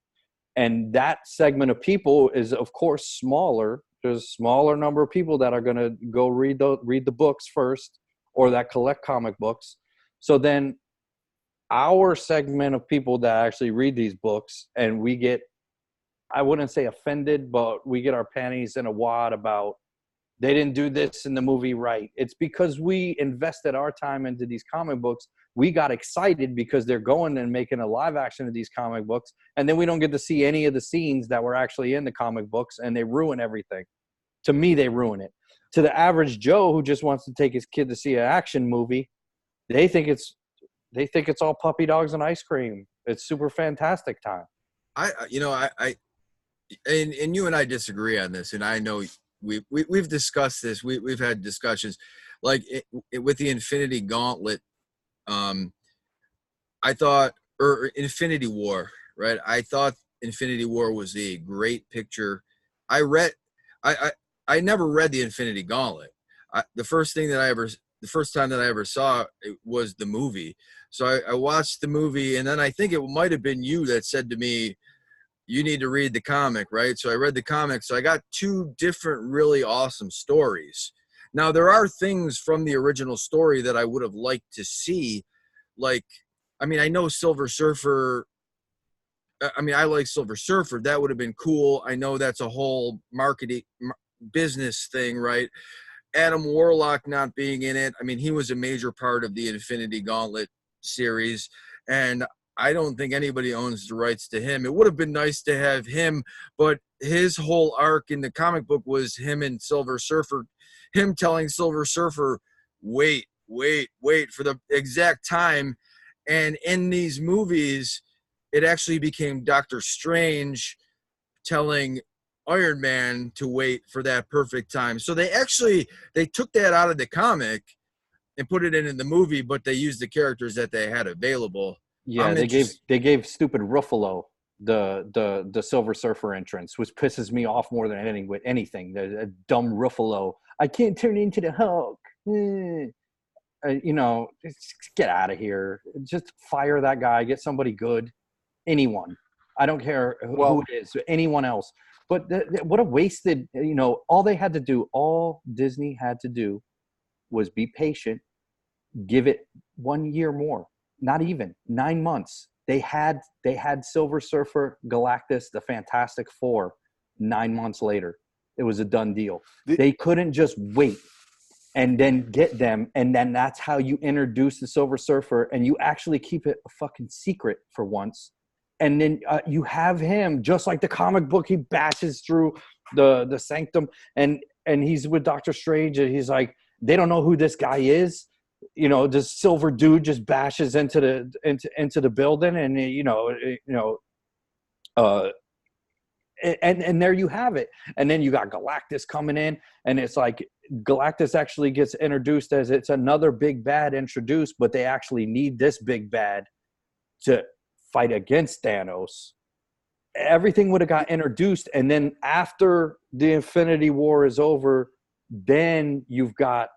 And that segment of people is, of course, smaller. There's a smaller number of people that are going to go read the books first or that collect comic books. So then our segment of people that actually read these books and we get, I wouldn't say offended, but we get our panties in a wad about they didn't do this in the movie right. It's because we invested our time into these comic books. We got excited because they're going and making a live action of these comic books. And then we don't get to see any of the scenes that were actually in the comic books and they ruin everything. To me, they ruin it. To the average Joe who just wants to take his kid to see an action movie, they think it's all puppy dogs and ice cream. It's super fantastic time. And you and I disagree on this, and I know we've discussed this. We've had discussions like with the Infinity Gauntlet. I thought, or Infinity War, right? I thought Infinity War was a great picture. I never read the Infinity Gauntlet. The first time that I ever saw it was the movie. So I watched the movie, and then I think it might have been you that said to me, you need to read the comic, right? So I read the comic. So I got two different really awesome stories. Now, there are things from the original story that I would have liked to see. Like, I mean, I know Silver Surfer. I mean, I like Silver Surfer. That would have been cool. I know that's a whole marketing business thing, right? Adam Warlock not being in it. I mean, he was a major part of the Infinity Gauntlet series. And I don't think anybody owns the rights to him. It would have been nice to have him, but his whole arc in the comic book was him and Silver Surfer, him telling Silver Surfer, wait for the exact time. And in these movies, it actually became Doctor Strange telling Iron Man to wait for that perfect time. So they took that out of the comic and put it in the movie, but they used the characters that they had available. Yeah, they gave stupid Ruffalo the Silver Surfer entrance, which pisses me off more than anything. The dumb Ruffalo. I can't turn into the Hulk. Just get out of here. Just fire that guy. Get somebody good. Anyone. I don't care who it is. Anyone else. But what a wasted. All Disney had to do was be patient. Give it 1 year more. Not even 9 months. They had Silver Surfer, Galactus, the Fantastic Four 9 months later. It was a done deal. They couldn't just wait and then get them. And then that's how you introduce the Silver Surfer and you actually keep it a fucking secret for once. And then you have him just like the comic book. He bashes through the sanctum and he's with Doctor Strange and he's like, they don't know who this guy is. This silver dude just bashes into the building and and there you have it. And then you got Galactus coming in and it's like Galactus actually gets introduced as it's another big bad introduced, but they actually need this big bad to fight against Thanos. everything would have got introduced, and then after the Infinity War is over, then you've got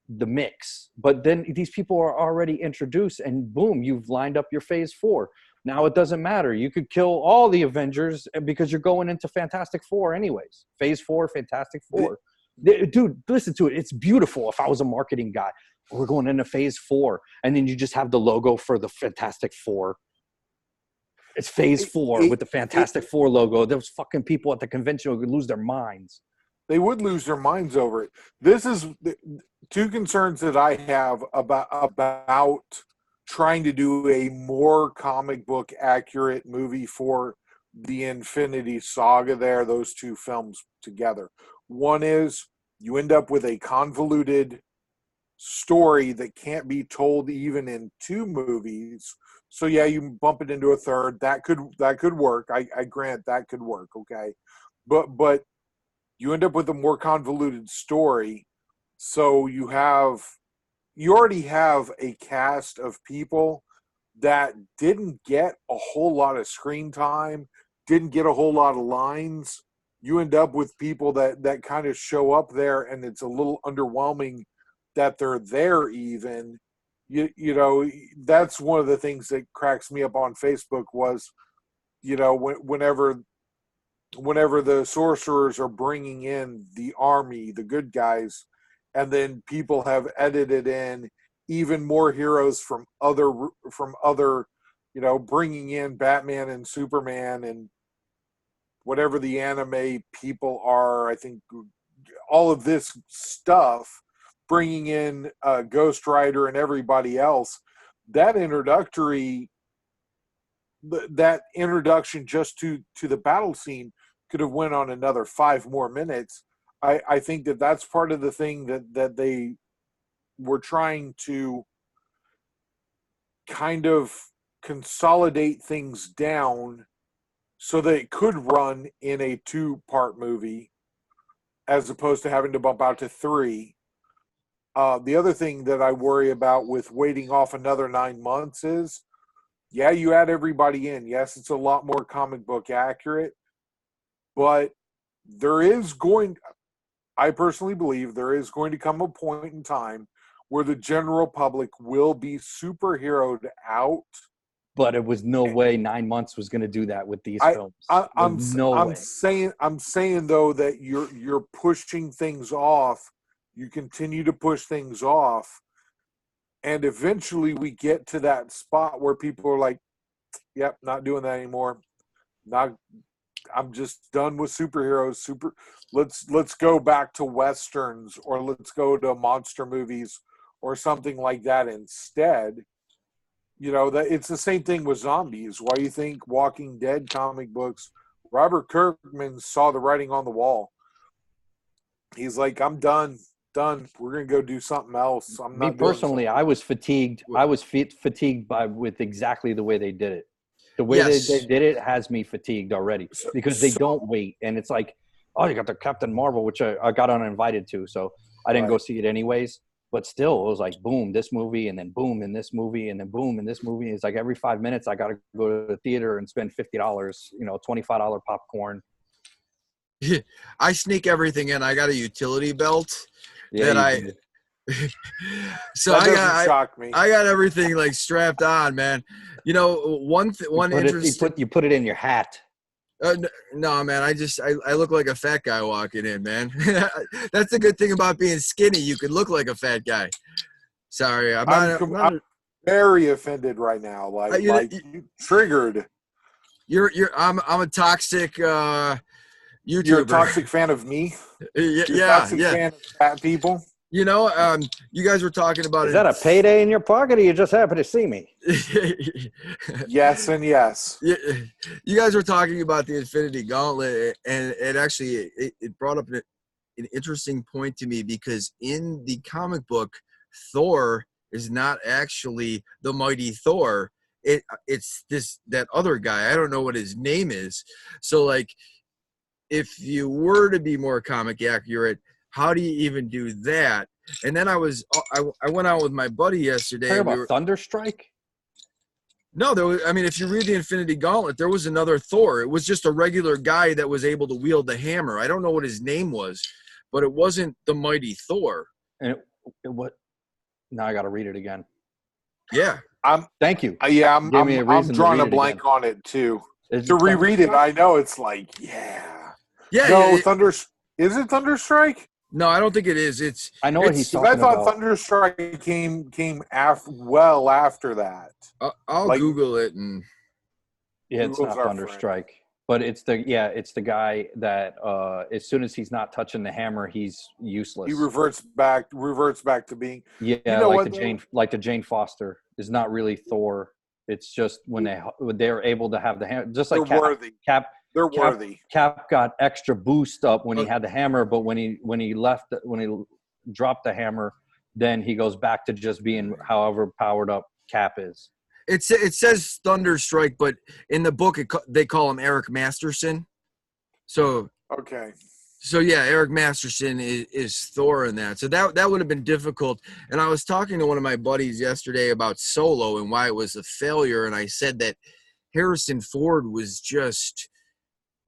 the mix. But then these people are already introduced, and boom, you've lined up your phase 4. Now it doesn't matter. You could kill all the Avengers because you're going into Fantastic Four anyways. Phase 4, Fantastic Four. Dude, listen to it. It's beautiful. If I was a marketing guy, we're going into phase 4, and then you just have the logo for the Fantastic Four. It's phase 4 with the Fantastic Four logo. Those fucking people at the convention would lose their minds. They would lose their minds over it. This is two concerns that I have about trying to do a more comic book accurate movie for the Infinity Saga there, those two films together. One is you end up with a convoluted story that can't be told even in 2 movies. So yeah, you bump it into a third. That could work. I grant that could work, okay? But you end up with a more convoluted story. So you already have a cast of people that didn't get a whole lot of screen time, didn't get a whole lot of lines. You end up with people that kind of show up there, and it's a little underwhelming that they're there even. You know, that's one of the things that cracks me up on Facebook was, you know, whenever the sorcerers are bringing in the army, the good guys, and then people have edited in even more heroes from other, you know, bringing in Batman and Superman and whatever the anime people are. I think all of this stuff, bringing in Ghost Rider and everybody else, that introduction just to the battle scene could have went on another 5 more minutes. I think that's part of the thing that they were trying to kind of consolidate things down so that it could run in a 2-part movie as opposed to having to bump out to 3. The other thing that I worry about with waiting off another 9 months is, yeah, you add everybody in. Yes, it's a lot more comic book accurate, but I personally believe there is going to come a point in time where the general public will be superheroed out. But it was no way 9 months was going to do that with these films. I'm saying though that you're pushing things off. You continue to push things off, and eventually we get to that spot where people are like, "Yep, not doing that anymore. I'm just done with superheroes. Let's go back to westerns, or let's go to monster movies or something like that instead." You know, that it's the same thing with zombies. Why do you think Walking Dead comic books, Robert Kirkman saw the writing on the wall? He's like, I'm done. We're going to go do something else. I'm not. Me personally, I was fatigued. I was fatigued with exactly the way they did it. The way they did it has me fatigued already because they don't wait. And it's like, oh, you got the Captain Marvel, which I got uninvited to. So I didn't go see it anyways. But still, it was like, boom, this movie, and then boom, in this movie, and then boom, in this movie. It's like every 5 minutes, I got to go to the theater and spend $50, you know, $25 popcorn. I sneak everything in. I got a utility belt so that shock me. I got everything like strapped on, man. You know, you put it in your hat. No, man. I look like a fat guy walking in, man. That's the good thing about being skinny. You can look like a fat guy. Sorry, I'm very offended right now. Like you triggered. I'm a toxic YouTuber. You're a toxic fan of me. Fan of fat people. You know, you guys were talking about Is that a payday in your pocket, or you just happen to see me? Yes and yes. You guys were talking about the Infinity Gauntlet, and it actually it brought up an interesting point to me, because in the comic book, Thor is not actually the mighty Thor. It's that other guy. I don't know what his name is. So, like, if you were to be more comic accurate, how do you even do that? And then I went out with my buddy yesterday. Talking about Thunderstrike? No, there was. I mean, if you read the Infinity Gauntlet, there was another Thor. It was just a regular guy that was able to wield the hammer. I don't know what his name was, but it wasn't the mighty Thor. And what? Now I got to read it again. Yeah. Thank you. I'm Gave me a I'm reason to drawing read a it blank again. on it too. Is To it reread it, Thunderstrike? I know it's like, yeah. Yeah. No, yeah, Thunder. Is it Thunderstrike? no, I don't think it is. I know what he's Because I talking thought about. Thunderstrike came well after that. I'll Like- Google it and. Yeah, it's Google's not our friend. Thunderstrike, but it's the guy that as soon as he's not touching the hammer, he's useless. He reverts back to being. Yeah, You know like what, the though? Jane Foster is not really Thor. It's just when they're able to have the hammer, just like They're worthy. They're Cap- worthy. Cap got extra boost up when he had the hammer, but when he dropped the hammer, then he goes back to just being however powered up Cap is. It says Thunderstrike, but in the book they call him Eric Masterson. So Okay. yeah, Eric Masterson is Thor in that. So that would have been difficult. And I was talking to one of my buddies yesterday about Solo and why it was a failure, and I said that Harrison Ford was just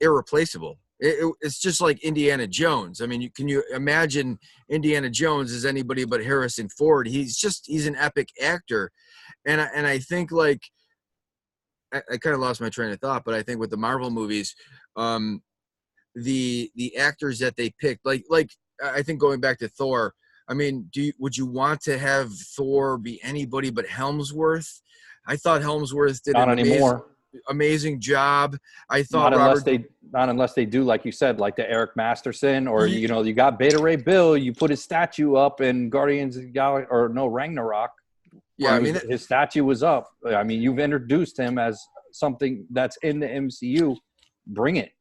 irreplaceable. It's just like Indiana Jones. I mean, can you imagine Indiana Jones as anybody but Harrison Ford? He's an epic actor. And I think, like, I kind of lost my train of thought, but I think with the Marvel movies, the actors that they picked, like I think going back to Thor, I mean, would you want to have Thor be anybody but Hemsworth? I thought Hemsworth did Not an anymore. amazing job. I thought Not unless they do, like you said, like the Eric Masterson, or you got Beta Ray Bill. You put his statue up in Guardians of the Galaxy, or no, Ragnarok. Yeah, I mean, his statue was up. I mean, you've introduced him as something that's in the MCU. Bring it.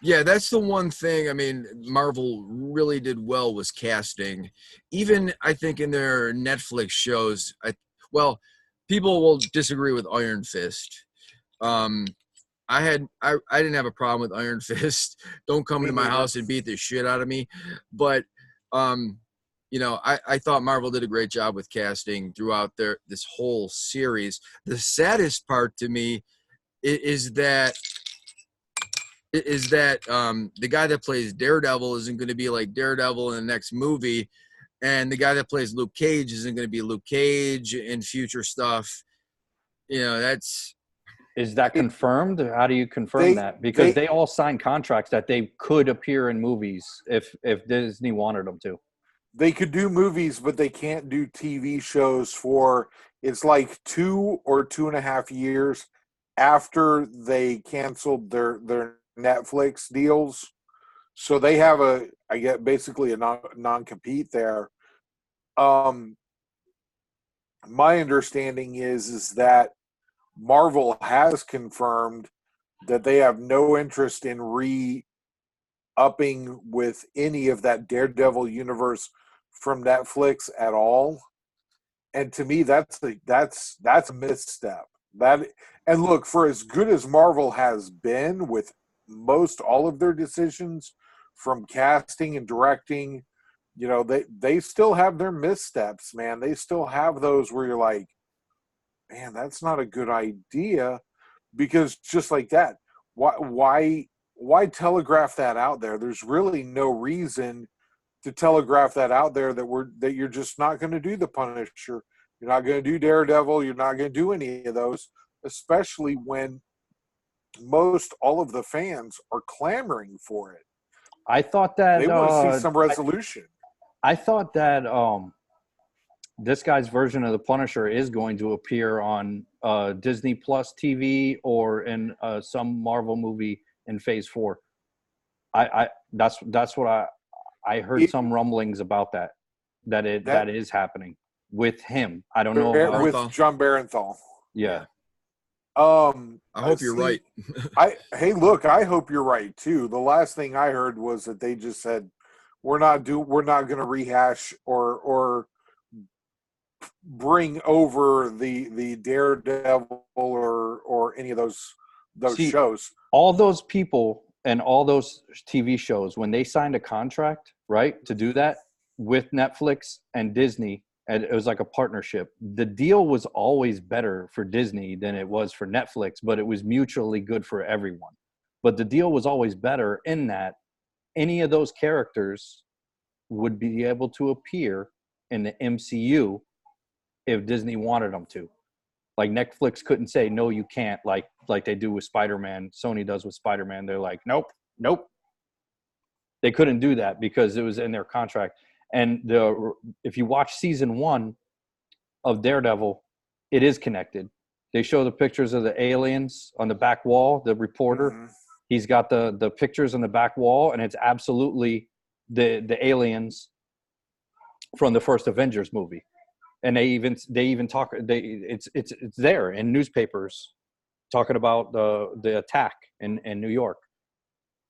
yeah, that's the one thing. I mean, Marvel really did well was casting. Even I think in their Netflix shows, people will disagree with Iron Fist. I didn't have a problem with Iron Fist. Don't come into my house and beat the shit out of me. But I thought Marvel did a great job with casting throughout this whole series. The saddest part to me is that the guy that plays Daredevil isn't going to be like Daredevil in the next movie, and the guy that plays Luke Cage isn't going to be Luke Cage in future stuff. Is that confirmed? How do you confirm that? Because they all signed contracts that they could appear in movies if Disney wanted them to. They could do movies, but they can't do TV shows for, it's like 2 or 2.5 years after they canceled their Netflix deals. So they have basically a non-compete there. My understanding is that Marvel has confirmed that they have no interest in re-upping with any of that Daredevil universe from Netflix at all. And to me, that's a misstep. And look, for as good as Marvel has been with most all of their decisions, from casting and directing, they still have their missteps, man. They still have those where you're like, man, that's not a good idea. Because just like that, why telegraph that out there? There's really no reason to telegraph that out there that you're just not going to do the Punisher. You're not going to do Daredevil. You're not going to do any of those, especially when all of the fans are clamoring for it. I thought that they want to see some resolution. I thought that this guy's version of the Punisher is going to appear on Disney Plus TV or in some Marvel movie in Phase 4. That's what I heard some rumblings about that is happening with him. I don't know with John Barenthal. Yeah. I hope you're right. I hope you're right too. The last thing I heard was that they just said we're not going to rehash or bring over the Daredevil or any of those shows. All those people and all those TV shows, when they signed a contract, right, to do that with Netflix and Disney, and it was like a partnership. The deal was always better for Disney than it was for Netflix, but it was mutually good for everyone. But the deal was always better in that any of those characters would be able to appear in the MCU if Disney wanted them to. Like Netflix couldn't say, no, you can't, like they do with Spider-Man. Sony does with Spider-Man. They're like, nope. They couldn't do that because it was in their contract. And if you watch season 1 of Daredevil, it is connected. They show the pictures of the aliens on the back wall, the reporter. Mm-hmm. He's got the pictures on the back wall, and it's absolutely the aliens from the first Avengers movie. And they even talk. It's there in newspapers talking about the attack in New York.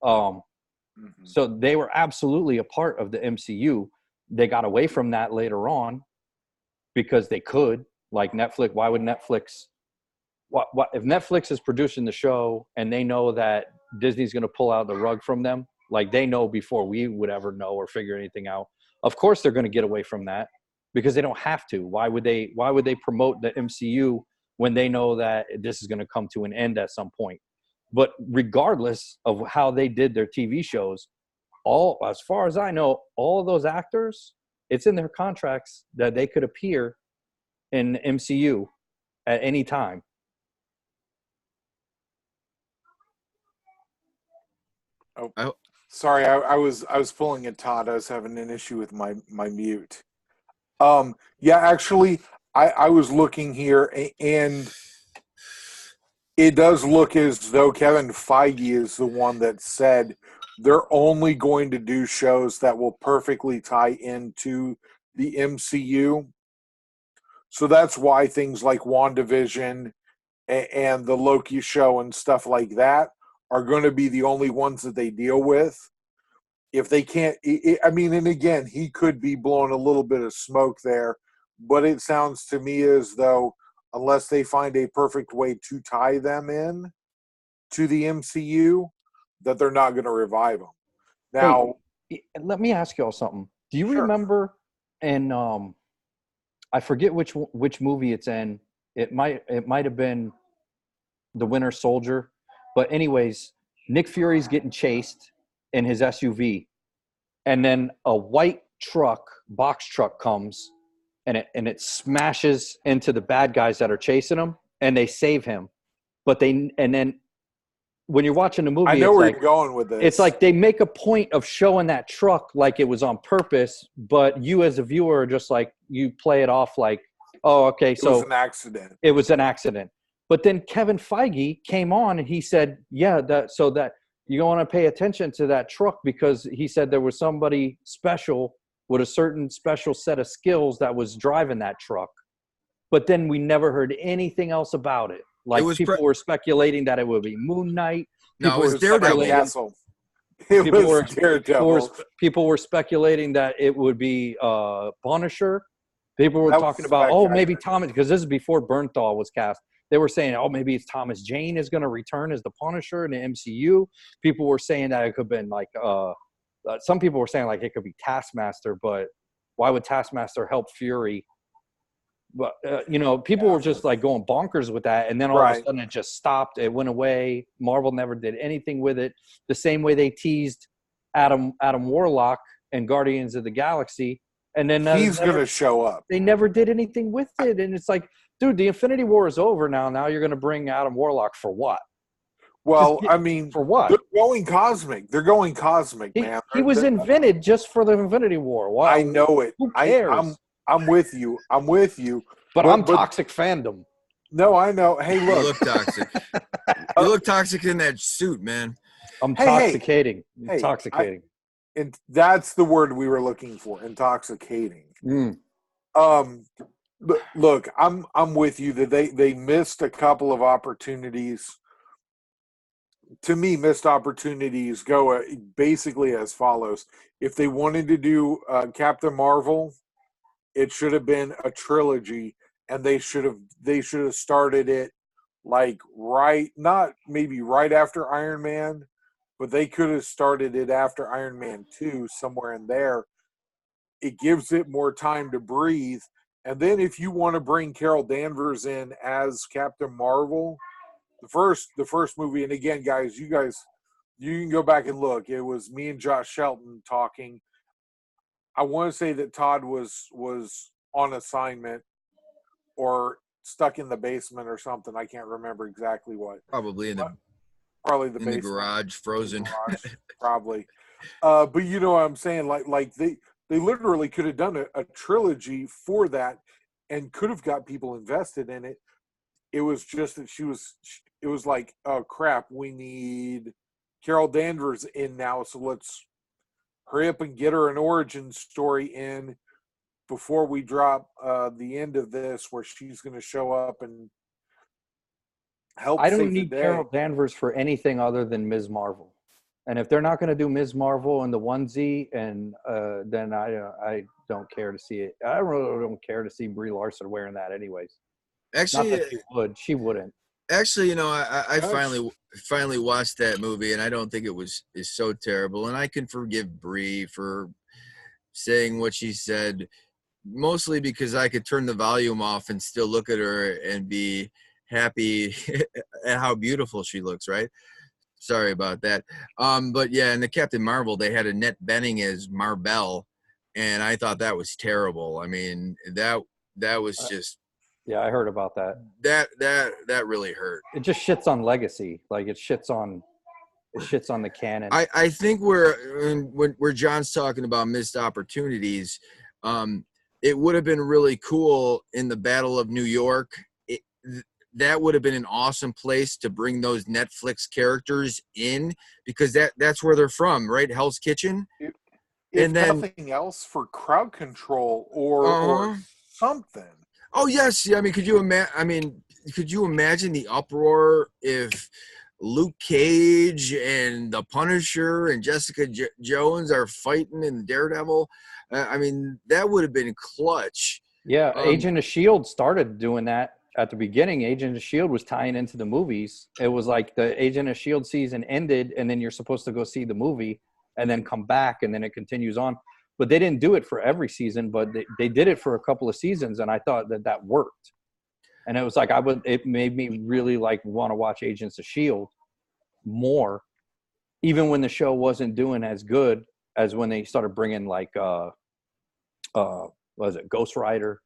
So they were absolutely a part of the MCU. They got away from that later on because they could. Like Netflix, why would Netflix? What if Netflix is producing the show and they know that Disney's going to pull out the rug from them? Like they know before we would ever know or figure anything out. Of course, they're going to get away from that because they don't have to. Why would they promote the MCU when they know that this is going to come to an end at some point? But regardless of how they did their TV shows, as far as I know, all of those actors, it's in their contracts that they could appear in the MCU at any time. Oh, sorry, I was pulling a Todd. I was having an issue with my mute. Yeah, actually, I was looking here, and it does look as though Kevin Feige is the one that said they're only going to do shows that will perfectly tie into the MCU. So that's why things like WandaVision and the Loki show and stuff like that are going to be the only ones that they deal with. If they can't, I mean, and again, he could be blowing a little bit of smoke there, but it sounds to me as though unless they find a perfect way to tie them in to the MCU, that they're not going to revive them. Now, hey, let me ask y'all something. Do you remember in I forget which movie it's in. It might have been The Winter Soldier, but anyways, Nick Fury's getting chased in his SUV, and then a white box truck comes, and it smashes into the bad guys that are chasing him, and they save him. But then when you're watching the movie, I know where you're going with this. It's like they make a point of showing that truck like it was on purpose, but you as a viewer are just like, you play it off like, oh, okay, so it was an accident. It was an accident. But then Kevin Feige came on and he said, yeah, that you want to pay attention to that truck because he said there was somebody special with a certain special set of skills that was driving that truck. But then we never heard anything else about it. Like people were speculating that it would be Moon Knight. No, it was Daredevil. People were speculating that it would be Punisher. People were talking about, maybe Thomas, because this is before Bernthal was cast. They were saying, maybe it's Thomas Jane is going to return as the Punisher in the MCU. People were saying that it could have been like, some people were saying like it could be Taskmaster, but why would Taskmaster help Fury? But, people were just like going bonkers with that. And then all of a sudden it just stopped. It went away. Marvel never did anything with it. The same way they teased Adam Warlock and Guardians of the Galaxy. And then he's going to show up. They never did anything with it. And it's like, dude, the Infinity War is over now. Now you're going to bring Adam Warlock for what? Well, I mean, for what? They're going cosmic, man. He was invented just for the Infinity War. Why? I know it. Who cares? I'm with you. But I'm toxic fandom. No, I know. Hey, look. You look toxic. You look toxic in that suit, man. I'm toxicating. Intoxicating. And that's the word we were looking for, intoxicating. Look, I'm with you that they missed a couple of opportunities. To me, missed opportunities go basically as follows. If they wanted to do Captain Marvel, it should have been a trilogy, and they should have started it like not maybe right after Iron Man, but they could have started it after Iron Man 2, somewhere in there. It gives it more time to breathe, And then if you want to bring Carol Danvers in as Captain Marvel, the first movie, and again, guys, you can go back and look. It was me and Josh Shelton talking. I want to say that Todd was on assignment or stuck in the basement or something. I can't remember exactly what. Probably in the basement. Garage, frozen. Probably. But you know what I'm saying? Like they literally could have done a trilogy for that and could have got people invested in it. It was just that it was like, oh crap, we need Carol Danvers in now, so let's hurry up and get her an origin story in before we drop the end of this, where she's going to show up and help I don't save need the day. Carol Danvers for anything other than Ms. Marvel. And if they're not going to do Ms. Marvel in the onesie, and then I don't care to see it. I really don't care to see Brie Larson wearing that, anyways. Actually, not that she wouldn't. Actually, you know, I finally watched that movie, and I don't think is so terrible. And I can forgive Brie for saying what she said, mostly because I could turn the volume off and still look at her and be happy at how beautiful she looks, right? Sorry about that. But yeah, in the Captain Marvel, they had Annette Bening as Marbell, and I thought that was terrible. I mean, that was just yeah, I heard about that. That really hurt. It just shits on legacy. Like it shits on the canon. I think where John's talking about missed opportunities, it would have been really cool in the Battle of New York. That would have been an awesome place to bring those Netflix characters in, because that's where they're from, right? Hell's Kitchen. If nothing else, for crowd control or something. Oh yes, yeah. I mean, could you imagine the uproar if Luke Cage and the Punisher and Jessica Jones are fighting in Daredevil? I mean, that would have been clutch. Yeah, Agent of S.H.I.E.L.D. started doing that at the beginning. Agent of S.H.I.E.L.D. was tying into the movies. It was like the Agent of S.H.I.E.L.D. season ended, and then you're supposed to go see the movie and then come back, and then it continues on. But they didn't do it for every season, but they did it for a couple of seasons, and I thought that worked. And it was like it made me really like want to watch Agents of S.H.I.E.L.D. more, even when the show wasn't doing as good as when they started bringing like what was it, Ghost Rider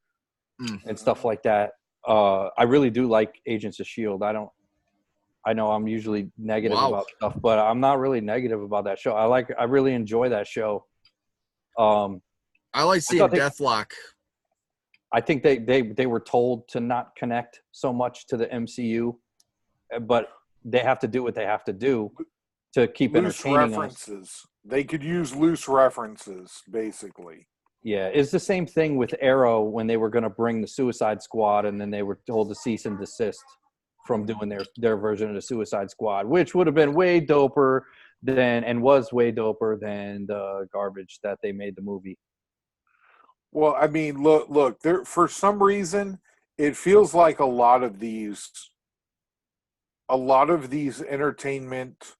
and stuff like that. I really do like Agents of S.H.I.E.L.D. I know I'm usually negative about stuff, but I'm not really negative about that show. I really enjoy that show. I like seeing Deathlock. I think they were told to not connect so much to the MCU, but they have to do what they have to do to keep entertaining us. They could use loose references, basically. Yeah, it's the same thing with Arrow when they were going to bring the Suicide Squad, and then they were told to cease and desist from doing their version of the Suicide Squad, which would have been way doper than the garbage that they made the movie. Well, I mean, look, there, for some reason, it feels like a lot of these entertainment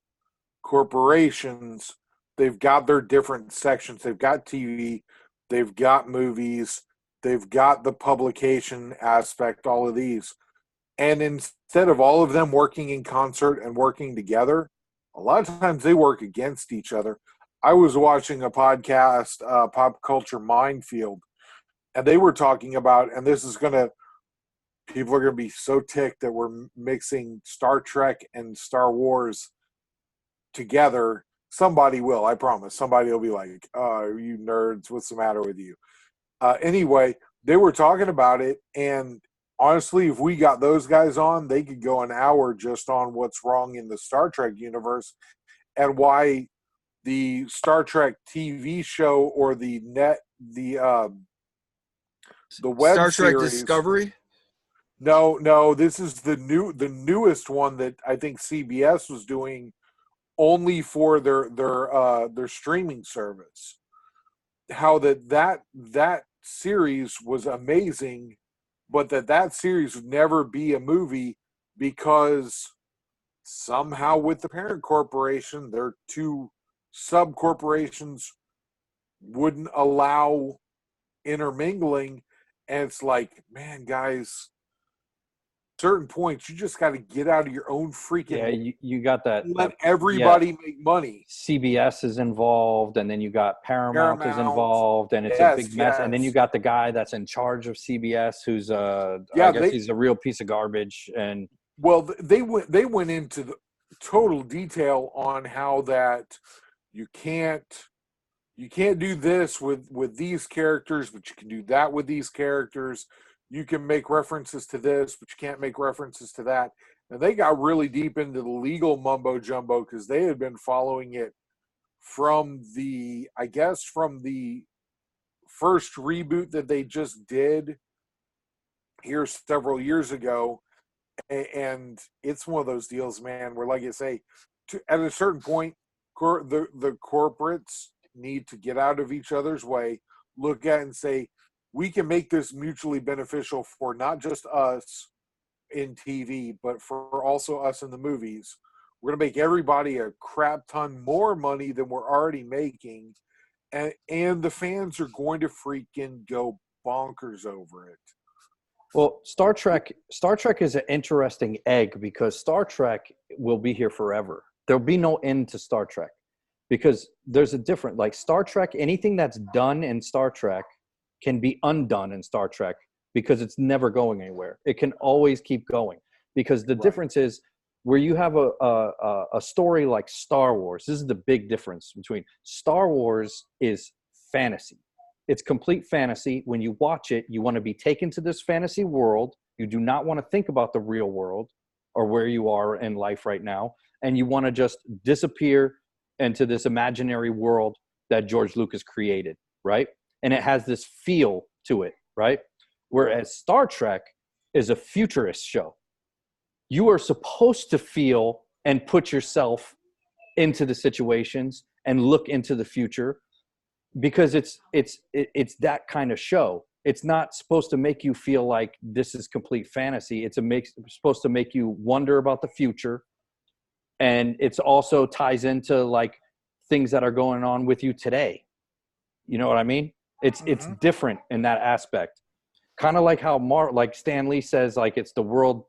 corporations, they've got their different sections. They've got TV, they've got movies, they've got the publication aspect, all of these. And instead of all of them working in concert and working together, a lot of times they work against each other. I was watching a podcast, Pop Culture Minefield, and they were talking about, and people are going to be so ticked that we're mixing Star Trek and Star Wars together. Somebody will, I promise. Somebody will be like, oh, you nerds, what's the matter with you? Anyway, they were talking about it, and honestly, if we got those guys on, they could go an hour just on what's wrong in the Star Trek universe and why the Star Trek TV show or the web Star Trek series, Discovery. No, this is the newest one that I think CBS was doing only for their streaming service. How that series was amazing, but that series would never be a movie because somehow with the parent corporation, their two sub corporations wouldn't allow intermingling, And it's like, man, guys, certain points you just got to get out of your own freaking. Yeah, you got that. Let everybody make money. CBS is involved, and then you got Paramount is involved, and it's a big mess. Yes. And then you got the guy that's in charge of CBS, who's I guess he's a real piece of garbage. And well, they went into the total detail on how that you can't do this with these characters, but you can do that with these characters. You can make references to this, but you can't make references to that. And they got really deep into the legal mumbo jumbo because they had been following it from the first reboot that they just did here several years ago. And it's one of those deals, man, where, like I say, at a certain point, the corporates need to get out of each other's way, look at it and say, we can make this mutually beneficial for not just us in TV, but for also us in the movies. We're going to make everybody a crap ton more money than we're already making. And the fans are going to freaking go bonkers over it. Well, Star Trek is an interesting egg because Star Trek will be here forever. There'll be no end to Star Trek because there's a different, like Star Trek, anything that's done in Star Trek can be undone in Star Trek because it's never going anywhere. It can always keep going because the difference is where you have a story like Star Wars. This is the big difference between Star Wars is fantasy. It's complete fantasy. When you watch it, you want to be taken to this fantasy world. You do not want to think about the real world or where you are in life right now. And you want to just disappear into this imaginary world that George Lucas created, right? And it has this feel to it, right? Whereas Star Trek is a futurist show. You are supposed to feel and put yourself into the situations and look into the future because it's that kind of show. It's not supposed to make you feel like this is complete fantasy. It's supposed to make you wonder about the future. And it's also ties into like things that are going on with you today. You know what I mean? It's different in that aspect. Kind of like how like Stan Lee says, like it's the world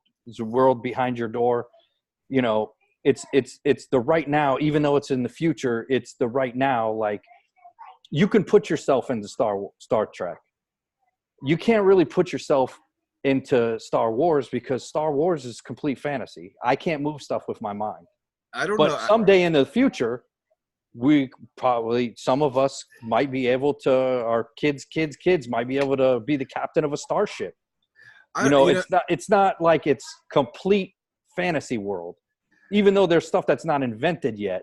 behind your door. You know, it's the right now, even though it's in the future, it's the right now. Like you can put yourself into Star Trek. You can't really put yourself into Star Wars because Star Wars is complete fantasy. I can't move stuff with my mind. I don't know. But someday in the future, some of us might be able to, our kids might be able to be the captain of a starship. It's not like it's complete fantasy world, even though there's stuff that's not invented yet.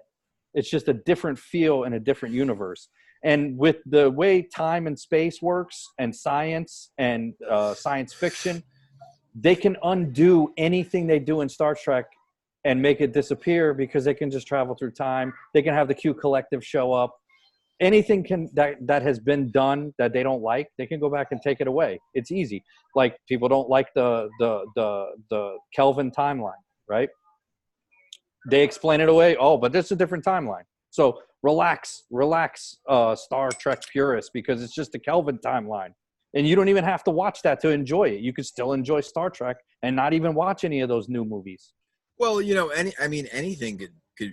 It's just a different feel in a different universe. And with the way time and space works and science and science fiction, they can undo anything they do in Star Trek and make it disappear because they can just travel through time. They can have the Q Collective show up. Anything that has been done that they don't like, they can go back and take it away. It's easy. Like people don't like the Kelvin timeline, right? They explain it away. Oh, but it's a different timeline. So relax, Star Trek purists, because it's just the Kelvin timeline. And you don't even have to watch that to enjoy it. You could still enjoy Star Trek and not even watch any of those new movies. Well, anything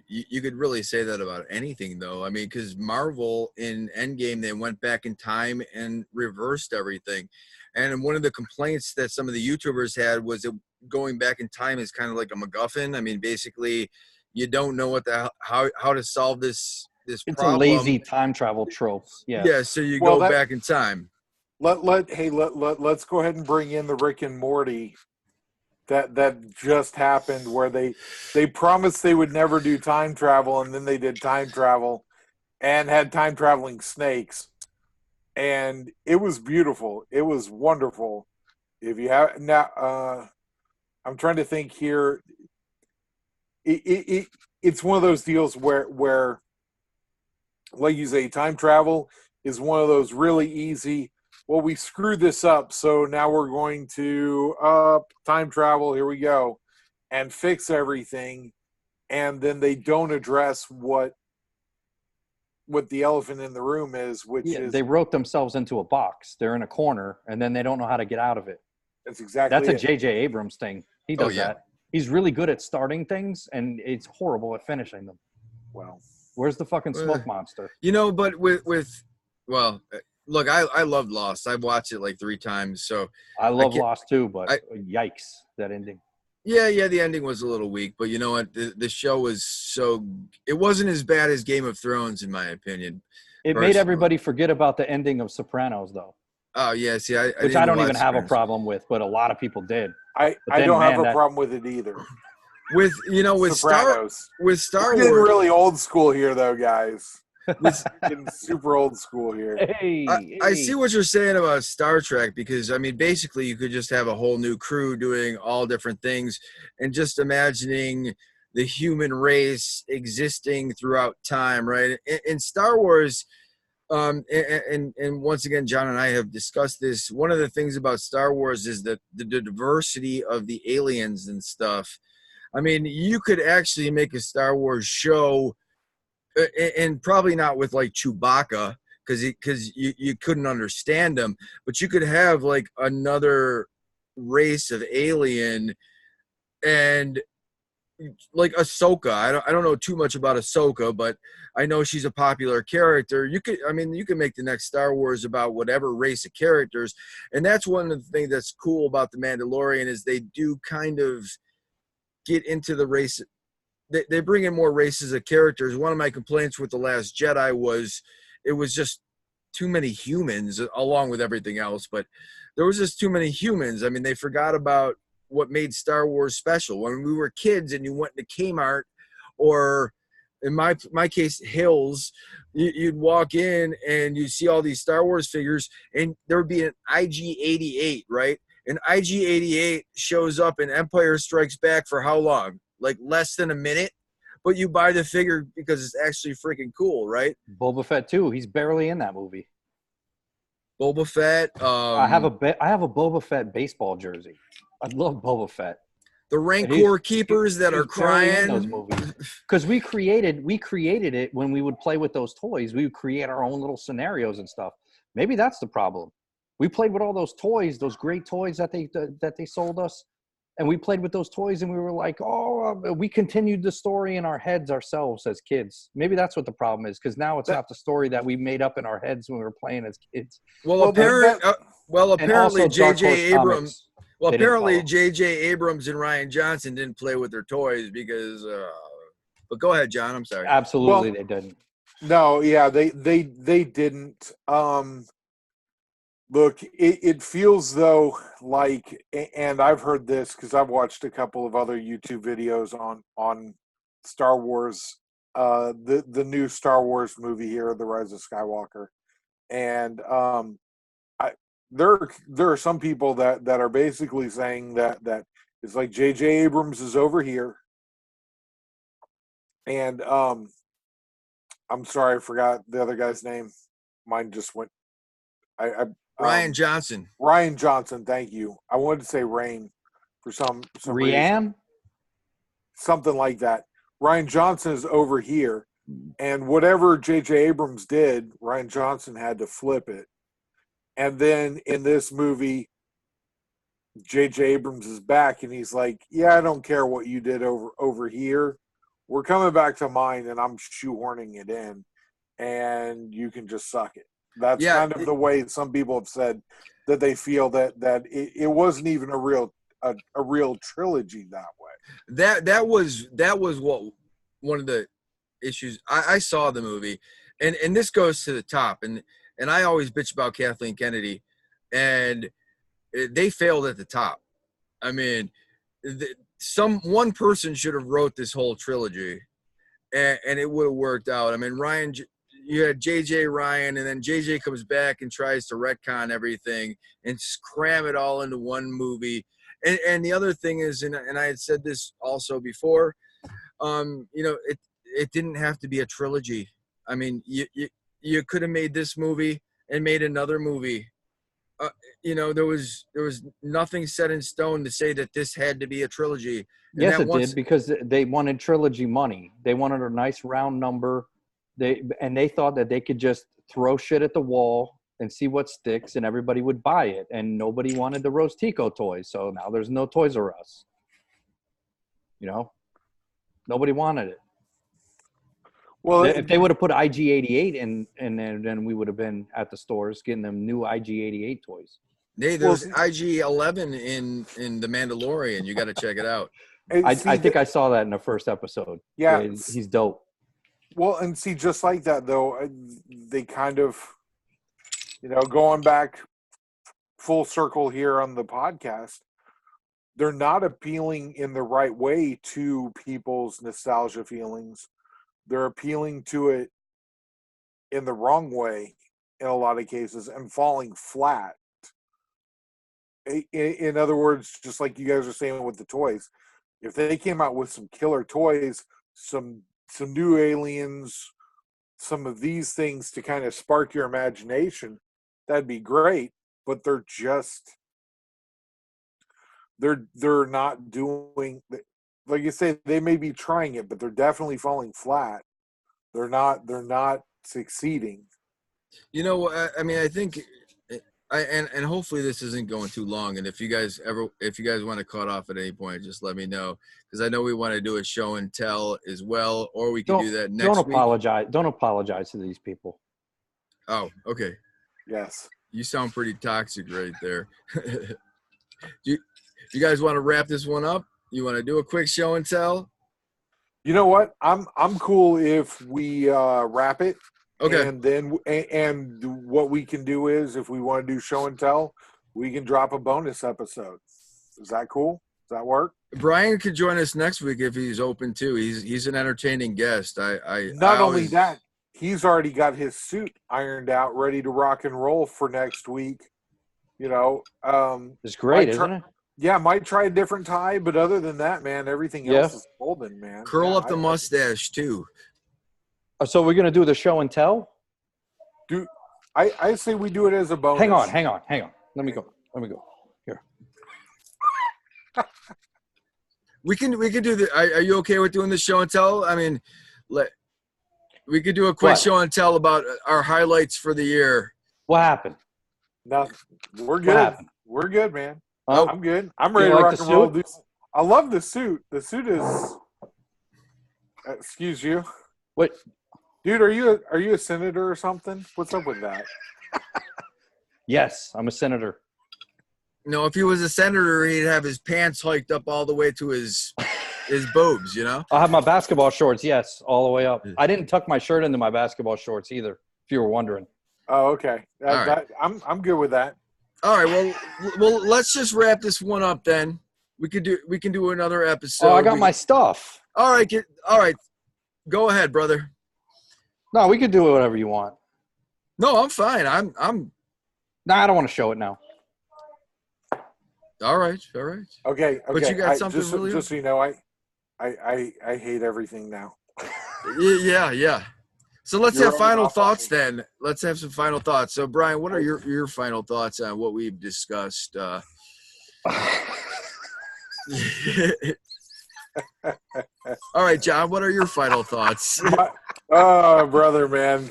you could really say that about anything, though. I mean, because Marvel in Endgame, they went back in time and reversed everything. And one of the complaints that some of the YouTubers had was that going back in time is kind of like a MacGuffin. I mean, basically, you don't know how to solve this it's problem. A lazy time travel trope. Yeah. So you go back in time. Let's go ahead and bring in the Rick and Morty that just happened, where they promised they would never do time travel, and then they did time travel and had time traveling snakes, and it was beautiful. It was wonderful. If you have now, I'm trying to think here. It's one of those deals where, like you say, time travel is one of those really easy. Well, we screwed this up, so now we're going to time travel. Here we go, and fix everything. And then they don't address what what the elephant in the room is, which is they wrote themselves into a box. They're in a corner, and then they don't know how to get out of it. that's exactly That's a it. J.J. Abrams thing. He does that. He's really good at starting things, and it's horrible at finishing them. Well, Where's the fucking smoke monster? You know, but well, look, I loved Lost. I've watched it like 3 times. So I love Lost too, but yikes, that ending. Yeah, the ending was a little weak, but you know what? The show was it wasn't as bad as Game of Thrones, in my opinion. It made everybody forget about the ending of Sopranos, though. Oh, yeah, see, which I don't even have a problem with, but a lot of people did. I don't have a problem with it either. With Sopranos. with Star We're Wars. getting really old school here, though, guys. Getting super old school here. I see what you're saying about Star Trek, because I mean, basically you could just have a whole new crew doing all different things, and just imagining the human race existing throughout time, right? In Star Wars, and once again, John and I have discussed this. One of the things about Star Wars is that the diversity of the aliens and stuff. I mean, you could actually make a Star Wars show, and probably not with like Chewbacca, because you couldn't understand them, but you could have like another race of alien, and like Ahsoka. I don't know too much about Ahsoka, but I know she's a popular character. You could make the next Star Wars about whatever race of characters, and that's one of the things that's cool about the Mandalorian is they do kind of get into the race. They bring in more races of characters. One of my complaints with The Last Jedi was it was just too many humans, along with everything else, but there was just too many humans. I mean, they forgot about what made Star Wars special. When we were kids and you went to Kmart, or in my case, Hills, you'd walk in and you see all these Star Wars figures, and there would be an IG-88, right? And IG-88 shows up in Empire Strikes Back for how long? Like less than a minute, but you buy the figure because it's actually freaking cool, right? Boba Fett too. He's barely in that movie. Boba Fett. I have a Boba Fett baseball jersey. I love Boba Fett. The Rancor keepers that are crying. Those movies, because we created it when we would play with those toys. We would create our own little scenarios and stuff. Maybe that's the problem. We played with all those toys, those great toys that they sold us. And we played with those toys, and we were like, we continued the story in our heads ourselves as kids. Maybe that's what the problem is, because now it's not the story that we made up in our heads when we were playing as kids. Well, apparently J.J. Abrams. Well, apparently J.J. Abrams and Ryan Johnson didn't play with their toys because. But go ahead, John. I'm sorry. Absolutely, they didn't. No, yeah, they didn't. Look, it feels though like, and I've heard this because I've watched a couple of other YouTube videos on Star Wars, the new Star Wars movie here, The Rise of Skywalker, and there are some people that are basically saying that it's like J.J. Abrams is over here, and I'm sorry, I forgot the other guy's name. Mine just went. Ryan Johnson. Ryan Johnson, thank you. I wanted to say Rain for some reason. Something like that. Ryan Johnson is over here, and whatever J.J. Abrams did, Ryan Johnson had to flip it. And then in this movie, J.J. Abrams is back, and he's like, yeah, I don't care what you did over here. We're coming back to mine, and I'm shoehorning it in, and you can just suck it. That's kind of the way some people have said that they feel that it wasn't even a real trilogy that way. That was what one of the issues. I saw the movie, and this goes to the top, and I always bitch about Kathleen Kennedy, and they failed at the top. I mean, one person should have wrote this whole trilogy, and it would have worked out. I mean, you had J.J. Ryan, and then J.J. comes back and tries to retcon everything and cram it all into one movie. And the other thing is, and I had said this also before, it didn't have to be a trilogy. I mean, you could have made this movie and made another movie. There was nothing set in stone to say that this had to be a trilogy. Yes, it did, because they wanted trilogy money. They wanted a nice round number They thought that they could just throw shit at the wall and see what sticks, and everybody would buy it. And nobody wanted the Rose Tico toys, so now there's no Toys R Us. You know, nobody wanted it. Well, If they would have put IG-88 in, and then we would have been at the stores getting them new IG-88 toys. Hey, there's IG-11 in The Mandalorian. You got to check it out. I think I saw that in the first episode. Yeah, he's dope. Well, and see, just like that though, they kind of, going back full circle here on the podcast, they're not appealing in the right way to people's nostalgia feelings. They're appealing to it in the wrong way in a lot of cases and falling flat. In other words, just like you guys are saying with the toys, if they came out with some killer toys, some new aliens, some of these things to kind of spark your imagination, that'd be great. But they're not doing, like you say, they may be trying it, but they're definitely falling flat. They're not succeeding. I mean, I think, and hopefully this isn't going too long. And if you guys want to cut off at any point, just let me know, because I know we want to do a show and tell as well, or we can do that next week. Don't apologize to these people. Oh, okay. Yes. You sound pretty toxic right there. You guys want to wrap this one up? You want to do a quick show and tell? You know what? I'm cool if we wrap it. Okay. And then what we can do is, if we want to do show and tell, we can drop a bonus episode. Is that cool? Does that work? Brian could join us next week if he's open too. He's an entertaining guest. Not only that, he's already got his suit ironed out, ready to rock and roll for next week. It's great, isn't it? Yeah, might try a different tie, but other than that, man, everything else is golden, man. Curl up the mustache too. So we're gonna do the show and tell? Dude, I say we do it as a bonus. Hang on. Let me go. Here. We can do the. Are you okay with doing the show and tell? I mean, we could do a quick show and tell about our highlights for the year. What happened? Nothing. We're good. We're good, man. Oh, I'm good. I'm ready to rock and roll. I love the suit. The suit is. Excuse you. What? Dude, are you a senator or something? What's up with that? Yes, I'm a senator. No, if he was a senator, he'd have his pants hiked up all the way to his boobs, I'll have my basketball shorts, yes, all the way up. I didn't tuck my shirt into my basketball shorts either, if you were wondering. Oh, okay. Right. I'm good with that. All right, well, let's just wrap this one up then. We can do another episode. Oh, I got my stuff. All right. Go ahead, brother. No, we can do whatever you want. No, I'm fine. I'm. Nah, I don't want to show it now. All right. Okay. But you got something really. Just so you know, I hate everything now. Yeah. So let's have final thoughts then. Let's have some final thoughts. So, Brian, what are your final thoughts on what we've discussed? All right, John, what are your final thoughts? Oh, brother, man.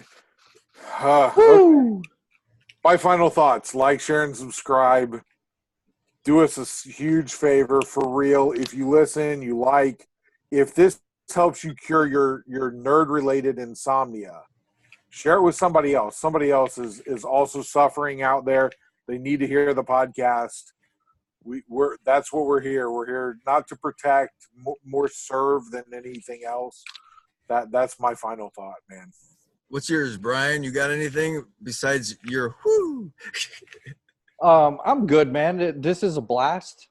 Okay. My final thoughts: like, share, and subscribe. Do us a huge favor, for real. If you listen, you like. If this helps you cure your nerd-related insomnia, share it with somebody else. Somebody else is also suffering out there. They need to hear the podcast. That's what we're here. We're here not to protect, more serve than anything else. That's my final thought, man. What's yours, Brian? You got anything besides your whoo? I'm good, man. This is a blast.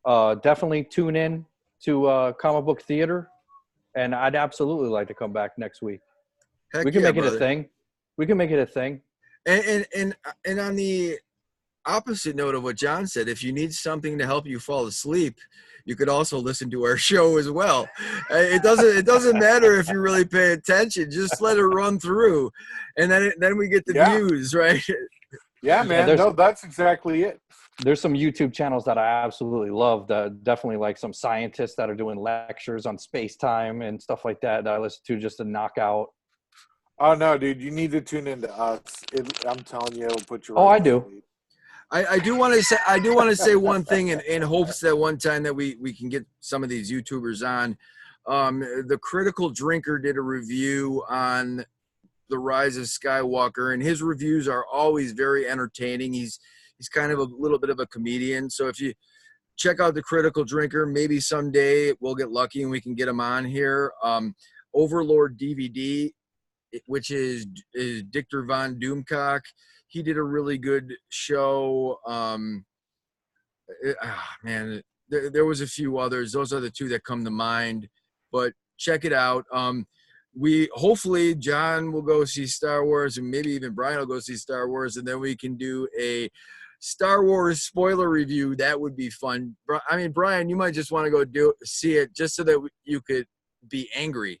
Definitely tune in to Comic Book Theater, and I'd absolutely like to come back next week. We can make it a thing. We can make it a thing. And on the opposite note of what John said, if you need something to help you fall asleep, you could also listen to our show as well. It doesn't matter if you really pay attention. Just let it run through, and then we get the views, right? Yeah, man. No, that's exactly it. There's some YouTube channels that I absolutely love. Definitely like some scientists that are doing lectures on space time and stuff like that I listen to just to knock out. Oh no, dude! You need to tune into us. I'm telling you, it'll put you. Oh, right I to do. sleep. I do want to say one thing in hopes that one time that we can get some of these YouTubers on. The Critical Drinker did a review on The Rise of Skywalker, and his reviews are always very entertaining. He's kind of a little bit of a comedian. So if you check out The Critical Drinker, maybe someday we'll get lucky and we can get him on here. Overlord DVD, which is Dictor Von Doomcock. He did a really good show. Man, there was a few others. Those are the two that come to mind. But check it out. We hopefully John will go see Star Wars, and maybe even Brian will go see Star Wars, and then we can do a Star Wars spoiler review. That would be fun. I mean, Brian, you might just want to go see it just so that you could be angry.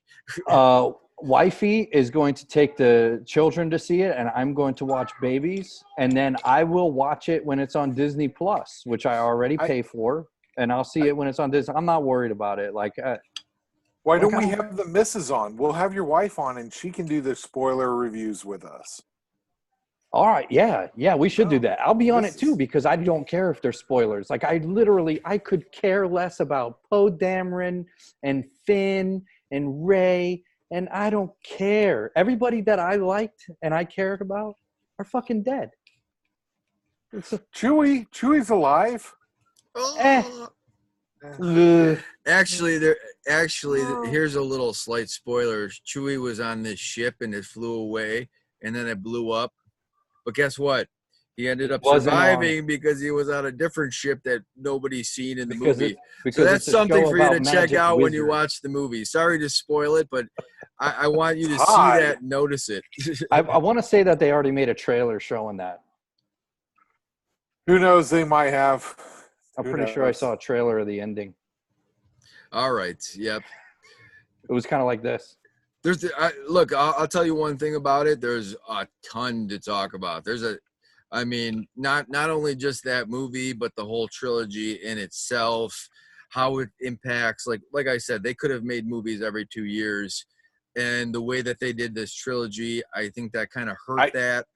Wifey is going to take the children to see it, and I'm going to watch Babies, and then I will watch it when it's on Disney Plus, which I already pay for, and I'll see it when it's on Disney. I'm not worried about it. Why don't we have the missus on? We'll have your wife on, and she can do the spoiler reviews with us. All right, yeah, we should do that. I'll be on it too because I don't care if they're spoilers. Like I could care less about Poe Dameron and Finn and Rey, and I don't care. Everybody that I liked and I cared about are dead. Chewie's alive. Actually, here's a little slight spoiler. Chewie was on this ship and it flew away, and then it blew up. But guess what? He ended up surviving because he was on a different ship that nobody's seen in the movie. So that's something for you to check out when you watch the movie. Sorry to spoil it, but I want you to see that, notice it. I want to say that they already made a trailer showing that. Who knows? They might have. I'm pretty sure I saw a trailer of the ending. All right. Yep. It was kind of like this. Look, I'll tell you one thing about it. There's a ton to talk about. Not only just that movie, but the whole trilogy in itself, how it impacts. Like I said, they could have made movies every 2 years, and the way that they did this trilogy, I think that kind of hurt that.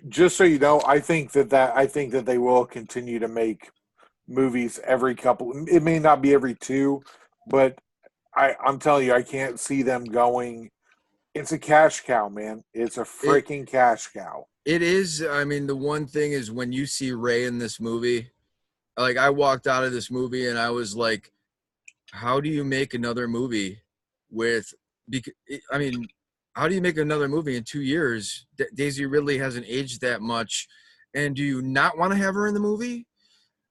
Just so you know, I think that they will continue to make movies every couple. It may not be every 2, but I'm telling you, I can't see them going. It's a cash cow, man. It's a freaking cash cow. It is. I mean, the one thing is when you see Rey in this movie, like I walked out of this movie and I was like, how do you make another movie how do you make another movie in 2 years? Daisy Ridley hasn't aged that much. And do you not want to have her in the movie?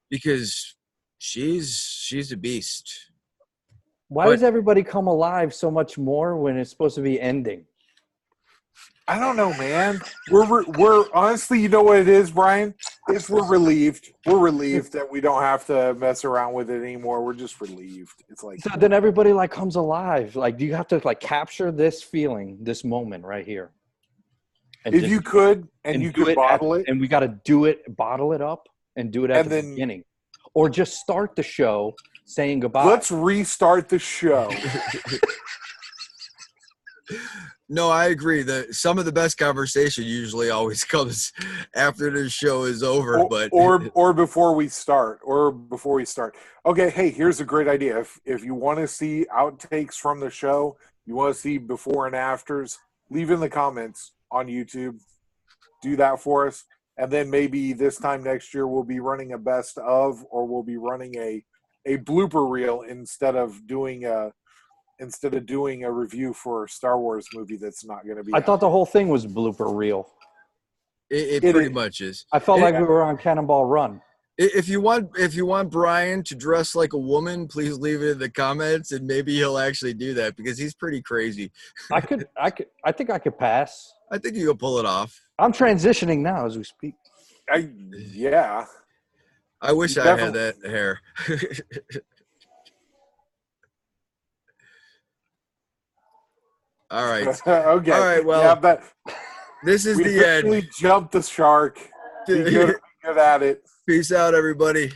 Because she's a beast. Why does everybody come alive so much more when it's supposed to be ending? I don't know, man. We're honestly, you know what it is, Brian? We're relieved. We're relieved that we don't have to mess around with it anymore. We're just relieved. It's like so then everybody comes alive. Do you have to capture this feeling, this moment right here? And if you could, and you could bottle it, and we got to bottle it up, and do it at the beginning, or just start the show saying goodbye. Let's restart the show. No, I agree. Some of the best conversation usually always comes after the show is over, or before we start. Okay, hey, here's a great idea. If you want to see outtakes from the show, you want to see before and afters, leave in the comments on YouTube. Do that for us, and then maybe this time next year we'll be running a best of, or we'll be running a blooper reel instead of doing a review for a Star Wars movie that's not going to be. I thought the whole thing was blooper reel. It pretty much is. I felt like we were on Cannonball Run. If you want Brian to dress like a woman, please leave it in the comments, and maybe he'll actually do that because he's pretty crazy. I think I could pass. I think you can pull it off. I'm transitioning now as we speak. Yeah. I wish I had that hair. All right. Okay. All right. Well, this is the end. We jumped the shark. Be good at it. Peace out, everybody.